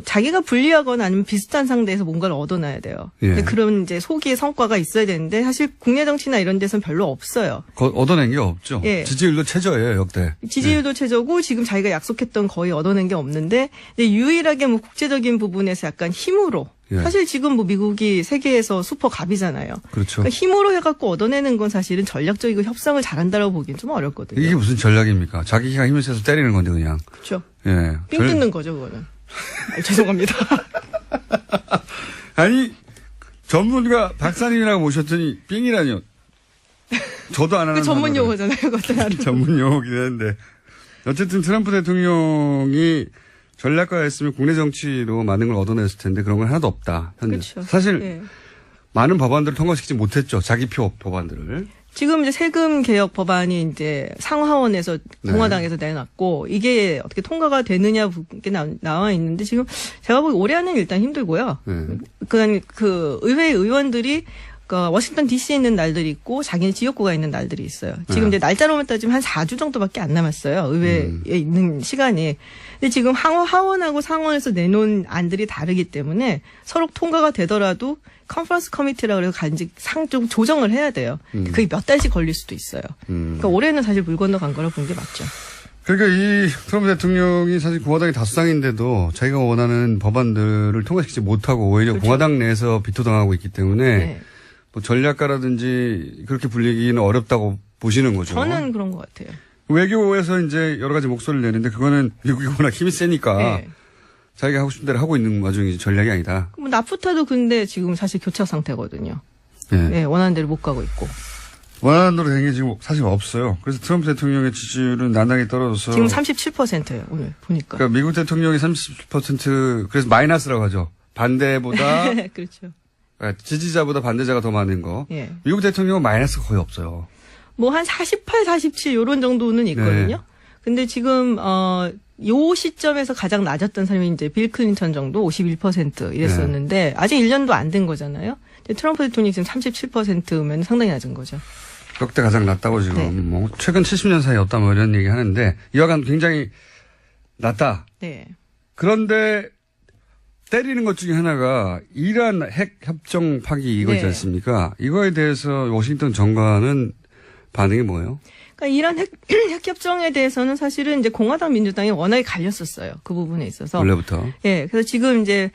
자기가 불리하거나 아니면 비슷한 상대에서 뭔가를 얻어놔야 돼요. 예. 근데 그런 이제 소기의 성과가 있어야 되는데 사실 국내 정치나 이런 데서는 별로 없어요. 얻어낸 게 없죠. 예. 지지율도 최저예요, 역대. 지지율도 최저고 지금 자기가 약속했던 거의 얻어낸 게 없는데 근데 유일하게 뭐 국제적인 부분에서 약간 힘으로 예. 사실 지금 뭐 미국이 세계에서 슈퍼 갑이잖아요. 그렇죠. 그러니까 힘으로 해갖고 얻어내는 건 사실은 전략적이고 협상을 잘한다고 보기엔 좀 어렵거든요. 이게 무슨 전략입니까? 자기가 힘을 써서 때리는 건데 그냥. 그렇죠. 예. 삥 뜯는 거죠, 그거는. 죄송합니다. 아니 전문가 박사님이라고 모셨더니 삥이라뇨. 저도 안 하는 그 전문 단어를. 용어잖아요, 그것도. 전문 용어긴 한데 어쨌든 트럼프 대통령이 전략가였으면 국내 정치로 많은 걸 얻어냈을 텐데 그런 건 하나도 없다. 현재. 그렇죠. 사실 예. 많은 법안들을 통과시키지 못했죠. 자기 표 법안들을. 지금 이제 세금 개혁 법안이 이제 상하원에서 네. 공화당에서 내놨고 이게 어떻게 통과가 되느냐 게 나와 있는데 지금 제가 보기 올해 안은 일단 힘들고요. 네. 그 의회 의원들이 그 워싱턴 DC에 있는 날들이 있고 자기네 지역구가 있는 날들이 있어요. 지금 이제 날짜로만 따지면 한 4주 정도밖에 안 남았어요. 의회에 있는 시간이. 근데 지금 하원하고 상원에서 내놓은 안들이 다르기 때문에 서로 통과가 되더라도 컨퍼런스 커미티라고 그래서 간직 좀 조정을 해야 돼요. 그게 몇 달씩 걸릴 수도 있어요. 그러니까 올해는 사실 물 건너간 거라고 보는 게 맞죠. 그러니까 이 트럼프 대통령이 사실 공화당이 다수당인데도 자기가 원하는 법안들을 통과시키지 못하고 오히려 그렇죠. 공화당 내에서 비토당하고 있기 때문에 네. 뭐 전략가라든지 그렇게 불리기는 어렵다고 보시는 거죠. 저는 그런 것 같아요. 외교에서 이제 여러 가지 목소리를 내는데 그거는 미국이 워낙 힘이 세니까 네. 자기가 하고 싶은 대로 하고 있는 와중이지 전략이 아니다. 뭐 나프타도 근데 지금 사실 교착 상태거든요. 예. 네, 원하는 대로 못 가고 있고. 원하는 대로 된 게 지금 사실 없어요. 그래서 트럼프 대통령의 지지율은 난당히 떨어져서 지금 37%예요, 오늘 보니까. 그러니까 미국 대통령이 30% 그래서 마이너스라고 하죠. 반대보다 그렇죠. 지지자보다 반대자가 더 많은 거. 예. 미국 대통령은 마이너스가 거의 없어요. 뭐 한 48, 47 요런 정도는 있거든요. 네. 근데 지금 요 시점에서 가장 낮았던 사람이 이제 빌 클린턴 정도 51% 이랬었는데 아직 1년도 안 된 거잖아요. 근데 트럼프 대통령이 지금 37%면 상당히 낮은 거죠. 역대 가장 낮다고 지금 네. 뭐 최근 70년 사이 없다 뭐 이런 얘기 하는데 이와간 굉장히 낮다. 네. 그런데 때리는 것 중에 하나가 이란 핵 협정 파기 이거지 네. 않습니까? 이거에 대해서 워싱턴 정관은 반응이 뭐예요? 그러니까 이란 핵협정에 대해서는 사실은 이제 공화당 민주당이 워낙에 갈렸었어요. 그 부분에 있어서. 원래부터. 예. 그래서 지금 이제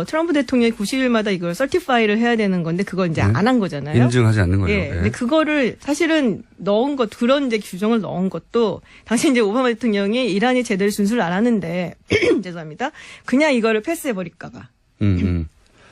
트럼프 대통령이 90일마다 이걸 서티파이를 해야 되는 건데 그걸 이제 안 한 거잖아요. 인증하지 않는 거예요. 예. 근데 그거를 사실은 넣은 것 그런 이제 규정을 넣은 것도 당시 이제 오바마 대통령이 이란이 제대로 준수를 안 하는데 죄송합니다. 그냥 이거를 패스해 버릴까 봐.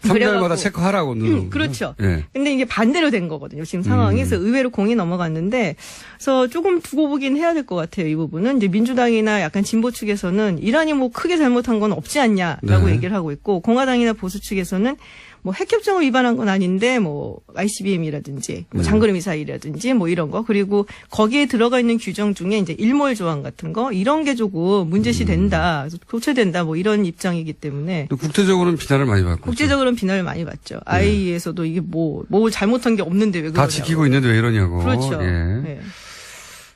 3개월마다 체크하라고 누르는 그렇죠. 예. 근데 이게 반대로 된 거거든요. 지금 상황이. 그래서 의외로 공이 넘어갔는데, 그래서 조금 두고 보긴 해야 될 것 같아요. 이 부분은. 이제 민주당이나 약간 진보 측에서는 이란이 뭐 크게 잘못한 건 없지 않냐라고 네. 얘기를 하고 있고, 공화당이나 보수 측에서는 뭐 핵협정을 위반한 건 아닌데, 뭐 ICBM이라든지, 뭐 장거리 미사일이라든지, 뭐 이런 거. 그리고 거기에 들어가 있는 규정 중에 이제 일몰 조항 같은 거, 이런 게 조금 문제시 된다. 그래서 교체된다. 뭐 이런 입장이기 때문에. 또 국제적으로는 비난을 많이 받고. 국제적으로는 비난을 많이 받죠. IAEA에서도 이게 뭐 잘못한 게 없는데 왜 그러냐고. 다 지키고 있는데 왜 이러냐고. 그렇죠. 예. 네.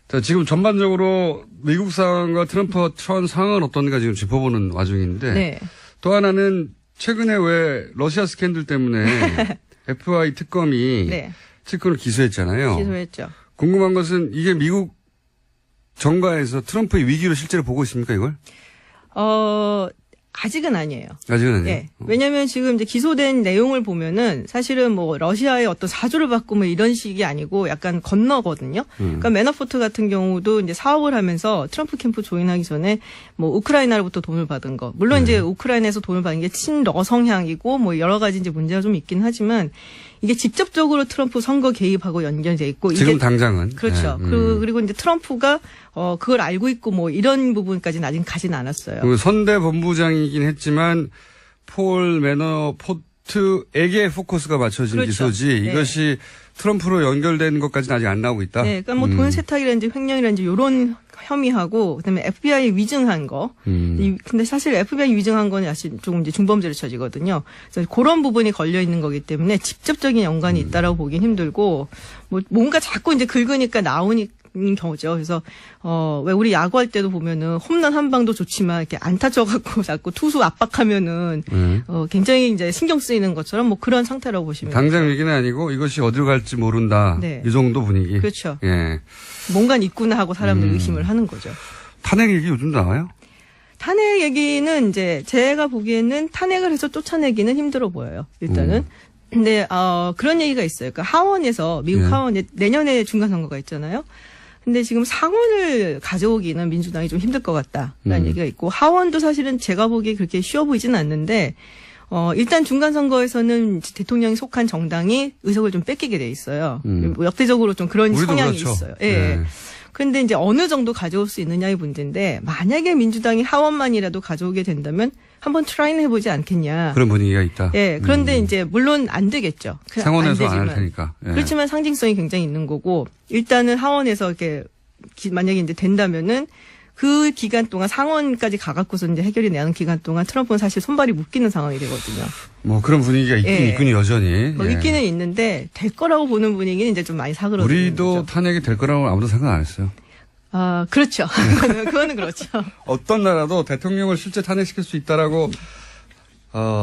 자, 지금 전반적으로 미국 상황과 트럼프 상황은 어떤가 지금 짚어보는 와중인데. 네. 또 하나는 최근에 왜 러시아 스캔들 때문에 FBI 특검이 네. 특검을 기소했잖아요. 기소했죠. 궁금한 것은 이게 미국 정가에서 트럼프의 위기로 실제로 보고 있습니까, 이걸? 아직은 아니에요. 아직은 아니에요. 예. 왜냐면 지금 이제 기소된 내용을 보면은 사실은 뭐 러시아의 어떤 사주를 받고 뭐 이런 식이 아니고 약간 건너거든요. 그러니까 매너포트 같은 경우도 이제 사업을 하면서 트럼프 캠프 조인하기 전에 뭐 우크라이나로부터 돈을 받은 거. 물론 이제 우크라이나에서 돈을 받은 게 친러 성향이고 뭐 여러 가지 이제 문제가 좀 있긴 하지만 이게 직접적으로 트럼프 선거 개입하고 연결돼 있고 지금 이게 당장은. 그렇죠. 네. 그리고 이제 트럼프가 그걸 알고 있고 뭐 이런 부분까지는 아직 가진 않았어요. 그 선대 본부장이긴 했지만 폴 매너포트에게 포커스가 맞춰진 그렇죠. 기소지 네. 이것이 트럼프로 연결된 것까지는 아직 안 나오고 있다. 네, 그러니까 뭐 돈 세탁이라든지 횡령이라든지 이런 혐의하고 그다음에 FBI 위증한 거. 근데 사실 FBI 위증한 거는 사실 조금 이제 중범죄로 쳐지거든요. 그래서 그런 부분이 걸려 있는 거기 때문에 직접적인 연관이 있다라고 보긴 힘들고 뭐 뭔가 자꾸 이제 긁으니까 나오는 경우죠. 그래서 왜 우리 야구할 때도 보면은 홈런 한 방도 좋지만 이렇게 안타 쳐갖고 자꾸 투수 압박하면은 굉장히 이제 신경 쓰이는 것처럼 뭐 그런 상태라고 보시면 당장 위기는 아니고 이것이 어디로 갈지 모른다. 네. 이 정도 분위기. 그렇죠. 예. 뭔가 있구나 하고 사람들이 의심을 하는 거죠. 탄핵 얘기 요즘 나와요? 탄핵 얘기는 이제 제가 보기에는 탄핵을 해서 쫓아내기는 힘들어 보여요. 일단은. 근데 그런 얘기가 있어요. 그러니까 하원에서 미국 예. 하원에 내년에 중간 선거가 있잖아요. 근데 지금 상원을 가져오기는 민주당이 좀 힘들 것 같다라는 얘기가 있고 하원도 사실은 제가 보기에 그렇게 쉬워 보이지는 않는데 일단 중간 선거에서는 대통령이 속한 정당이 의석을 좀 뺏기게 돼 있어요. 뭐 역대적으로 좀 그런 우리도 성향이 그렇죠. 있어요. 예. 네. 그런데 이제 어느 정도 가져올 수 있느냐의 문제인데 만약에 민주당이 하원만이라도 가져오게 된다면 한번 트라이는 해보지 않겠냐. 그런 분위기가 있다. 예. 그런데 이제 물론 안 되겠죠. 상원에서 안 할 되지만. 테니까. 예. 그렇지만 상징성이 굉장히 있는 거고 일단은 하원에서 이렇게 만약에 이제 된다면은 그 기간 동안 상원까지 가갖고서 이제 해결이 나는 기간 동안 트럼프는 사실 손발이 묶이는 상황이 되거든요. 뭐 그런 분위기가 있긴 예. 있군요, 여전히. 뭐 예. 있기는 있는데 될 거라고 보는 분위기는 이제 좀 많이 사그러지는 우리도 거죠. 탄핵이 될 거라고 아무도 생각 안 했어요. 아, 그렇죠. 그거는 그렇죠. 어떤 나라도 대통령을 실제 탄핵시킬 수 있다라고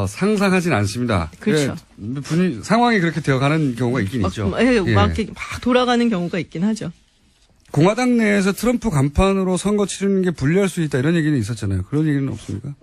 상상하진 않습니다. 그렇죠. 예, 상황이 그렇게 되어가는 경우가 있긴 있죠. 막 예. 이렇게 막 돌아가는 경우가 있긴 하죠. 공화당 내에서 트럼프 간판으로 선거 치르는 게 불리할 수 있다 이런 얘기는 있었잖아요. 그런 얘기는 없습니까?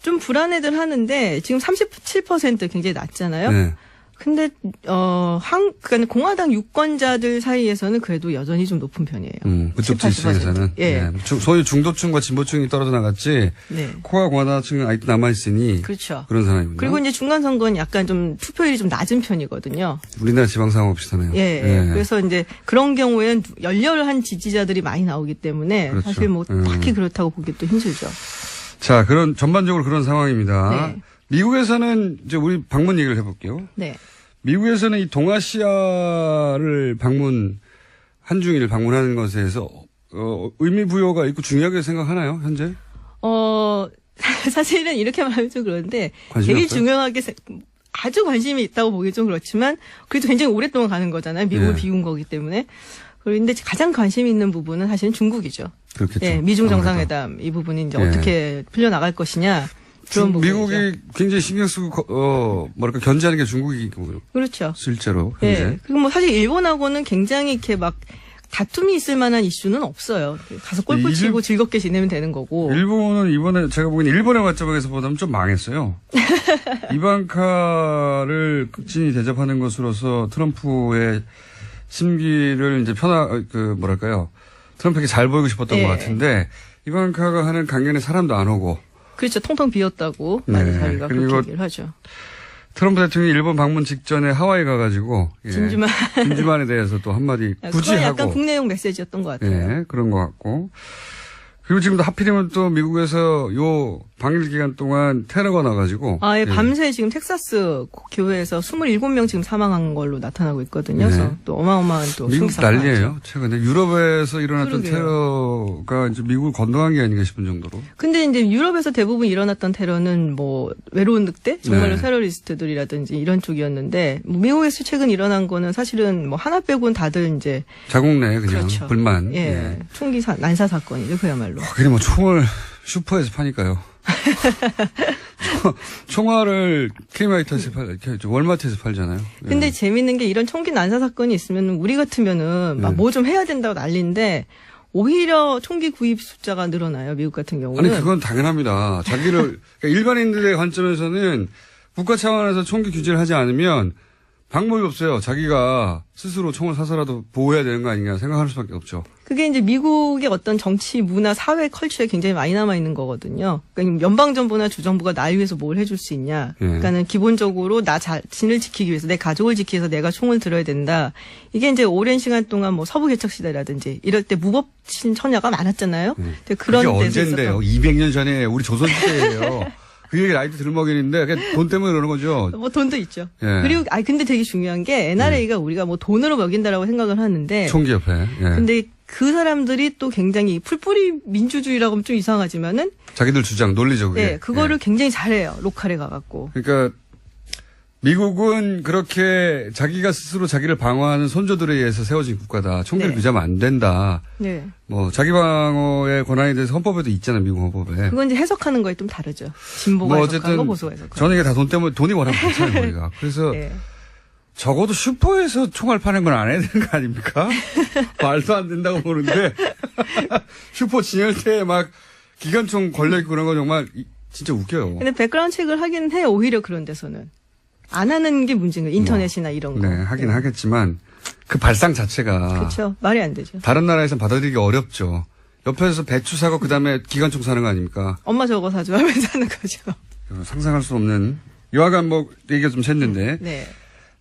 좀 불안해들 하는데 지금 37% 굉장히 낮잖아요. 네. 근데 그러니까 공화당 유권자들 사이에서는 그래도 여전히 좀 높은 편이에요. 그쪽 70, 80%. 지지층에서는 예. 소위 중도층과 진보층이 떨어져 나갔지 네. 코어 공화당층은 아직도 남아있으니 그렇죠. 그런 상황이군요. 그리고 이제 중간 선거는 약간 좀 투표율이 좀 낮은 편이거든요. 우리나라 지방상하고 비슷하네요. 예. 그래서 이제 그런 경우에는 열렬한 지지자들이 많이 나오기 때문에 그렇죠. 사실 뭐 딱히 그렇다고 보기도 힘들죠. 자, 전반적으로 그런 상황입니다. 네. 미국에서는 이제 우리 방문 얘기를 해볼게요. 네. 미국에서는 이 동아시아를 한중일 방문하는 것에 대해서 의미 부여가 있고 중요하게 생각하나요, 현재? 사실은 이렇게 말하면 좀 그런데 관심이 되게 없어요? 중요하게 아주 관심이 있다고 보기 좀 그렇지만 그래도 굉장히 오랫동안 가는 거잖아요. 미국을 네. 비운 거기 때문에. 그런데 가장 관심 있는 부분은 사실은 중국이죠. 그렇겠죠. 예, 미중 아무래도. 정상회담 이 부분이 이제 예. 어떻게 풀려나갈 것이냐. 그런 부분이죠. 미국이 굉장히 신경 쓰고 견제하는 게 중국이고 그렇죠. 실제로 현재. 예. 그리고 뭐 사실 일본하고는 굉장히 이렇게 막 다툼이 있을 만한 이슈는 없어요. 가서 골프 치고 즐겁게 지내면 되는 거고. 일본은 이번에 제가 보기엔 일본의 관점에서 보다면 좀 망했어요. 이방카를 극진히 대접하는 것으로서 트럼프의 심기를 이제 트럼프에게 잘 보이고 싶었던 예. 것 같은데 이방카가 하는 강연에 사람도 안 오고. 그렇죠. 통통 비었다고 많은 네. 사람들이 그리고 그렇게 얘기를 하죠. 트럼프 대통령이 일본 방문 직전에 하와이 가가지고 진주만에 대해서 또 한마디 굳이 그건 하고. 약간 국내용 메시지였던 것 같아요. 네, 그런 것 같고. 그리고 지금도 하필이면 또 미국에서 요 방일 기간 동안 테러가 나가지고. 예, 밤새 지금 텍사스 교회에서 27명 지금 사망한 걸로 나타나고 있거든요. 네. 그래서 또 어마어마한 또 미국 총기 사건 난리예요. 최근에 유럽에서 일어났던 그러게요. 테러가 이제 미국을 건너간 게 아닌가 싶은 정도로. 근데 이제 유럽에서 대부분 일어났던 테러는 뭐 외로운 늑대 정말로 네. 테러리스트들이라든지 이런 쪽이었는데 뭐 미국에서 최근 일어난 거는 사실은 뭐 하나 빼고는 다들 이제 자국 내 그냥 그렇죠. 불만. 예, 총기 난사 사건이죠 그야말로. 그게 뭐 총을 슈퍼에서 파니까요. 총알을 K마이트에서 월마트에서 팔잖아요. 근데 예. 재밌는 게 이런 총기 난사 사건이 있으면 우리 같으면은 막 네. 뭐 좀 해야 된다고 난리인데 오히려 총기 구입 숫자가 늘어나요. 미국 같은 경우는. 아니 그건 당연합니다. 그러니까 일반인들의 관점에서는 국가 차원에서 총기 규제를 하지 않으면 방법이 없어요. 자기가 스스로 총을 사서라도 보호해야 되는 거 아닌가 생각할 수밖에 없죠. 그게 이제 미국의 어떤 정치, 문화, 사회 컬처에 굉장히 많이 남아 있는 거거든요. 그러니까 연방정부나 주정부가 날 위해서 뭘 해줄 수 있냐. 그러니까는 기본적으로 나 자신을 지키기 위해서, 내 가족을 지키기 위해서 내가 총을 들어야 된다. 이게 이제 오랜 시간 동안 뭐 서부 개척 시대라든지 이럴 때 무법신 처녀가 많았잖아요. 근데 그런 그게 데서 언젠데요? 있었던 200년 전에 우리 조선시대예요. 그 얘기 라이트 들먹이는데 그냥 돈 때문에 그러는 거죠. 뭐 돈도 있죠. 예. 그리고 근데 되게 중요한 게 NRA가 우리가 뭐 돈으로 먹인다라고 생각을 하는데 총기협회. 예. 근데 그 사람들이 또 굉장히 풀뿌리 민주주의라고 하면 좀 이상하지만은 자기들 주장 논리죠. 그게. 네, 그거를 예. 굉장히 잘해요. 로컬에 가갖고. 그러니까 미국은 그렇게 자기가 스스로 자기를 방어하는 선조들에 의해서 세워진 국가다. 총기를 네. 규제하면 안 된다. 네. 뭐 자기 방어의 권한에 대해서 헌법에도 있잖아요. 미국 헌법에. 그건 이제 해석하는 거에 좀 다르죠. 진보가 뭐 해석한 거, 보수가 해석한 거. 저는 이게 다 돈 때문에 돈이 워낙 많잖아요. 우리가. 그래서 네. 적어도 슈퍼에서 총알 파는 건 안 해야 되는 거 아닙니까? 말도 안 된다고 보는데 슈퍼 진열대에 막 기관총 걸려있고 그런 거 정말 진짜 웃겨요. 근데 백그라운드 체크를 하긴 해요. 오히려 그런 데서는. 안 하는 게 문제인 거예요. 인터넷이나 이런 거. 네, 하긴 하겠지만 그 발상 자체가 그렇죠. 말이 안 되죠. 다른 나라에서는 받아들이기 어렵죠. 옆에서 배추 사고 그다음에 기관총 사는 거 아닙니까? 엄마 저거 사줘 하면서 하는 거죠. 상상할 수 없는. 여하간 뭐 얘기가 좀 샜는데 네.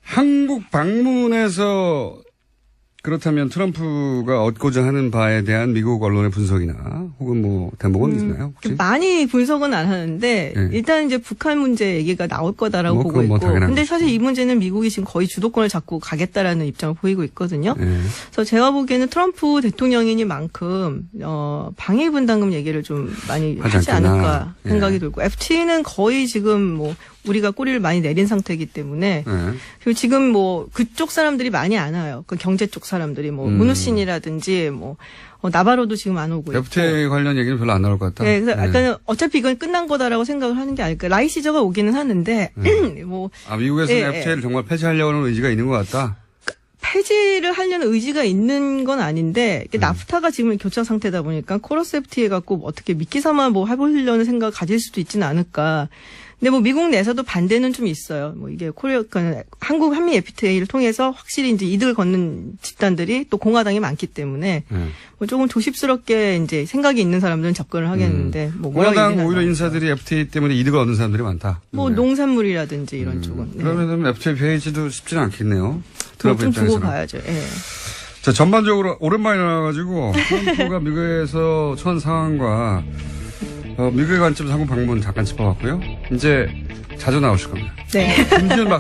한국 방문에서 그렇다면 트럼프가 얻고자 하는 바에 대한 미국 언론의 분석이나 혹은 뭐 대목은 있나요? 혹시? 많이 분석은 안 하는데 네. 일단 이제 북한 문제 얘기가 나올 거다라고 뭐 보고 그건 뭐 있고. 당연한 근데 거죠. 사실 이 문제는 미국이 지금 거의 주도권을 잡고 가겠다라는 입장을 보이고 있거든요. 네. 그래서 제가 보기에는 트럼프 대통령이니만큼 방위 분담금 얘기를 좀 많이 하지 하지 않겠나. 않을까 생각이 예. 들고 FTA는 거의 지금 뭐 우리가 꼬리를 많이 내린 상태이기 때문에 네. 그리고 지금 뭐 그쪽 사람들이 많이 안 와요. 그 경제 쪽 사람들이 뭐 문우신이라든지 뭐 나바로도 지금 안 오고 있고. FTA 관련 얘기는 별로 안 나올 것 같다. 네, 그래서 약간 어차피 이건 끝난 거다라고 생각을 하는 게 아닐까. 라이시저가 오기는 하는데 뭐 미국에서는 예, FTA를 정말 폐지하려고 하는 의지가 있는 것 같다. 폐지를 하려는 의지가 있는 건 아닌데 이게 나프타가 지금 교착 상태다 보니까 코러스 FTA 갖고 어떻게 미끼 삼아 뭐 해보려는 생각을 가질 수도 있지는 않을까. 근데 뭐 미국 내에서도 반대는 좀 있어요. 뭐 이게 한국 한미 FTA를 통해서 확실히 이제 이득을 걷는 집단들이 또 공화당이 많기 때문에 뭐 조금 조심스럽게 이제 생각이 있는 사람들은 접근을 하겠는데 뭐 공화당 오히려 인사들이 FTA 때문에 이득을 얻는 사람들이 많다. 뭐 네. 농산물이라든지 이런 쪽은. 네. 그러면 FTA 폐지도 쉽지는 않겠네요. 뭐 트럼프 좀 두고 입장에서는. 봐야죠. 예. 자, 전반적으로 오랜만에 나와가지고 트럼프가 미국에서 처한 상황과 미국의 관점에서 한국 방문 잠깐 짚어봤고요. 이제 자주 나오실 겁니다. 네. 김기현 박사.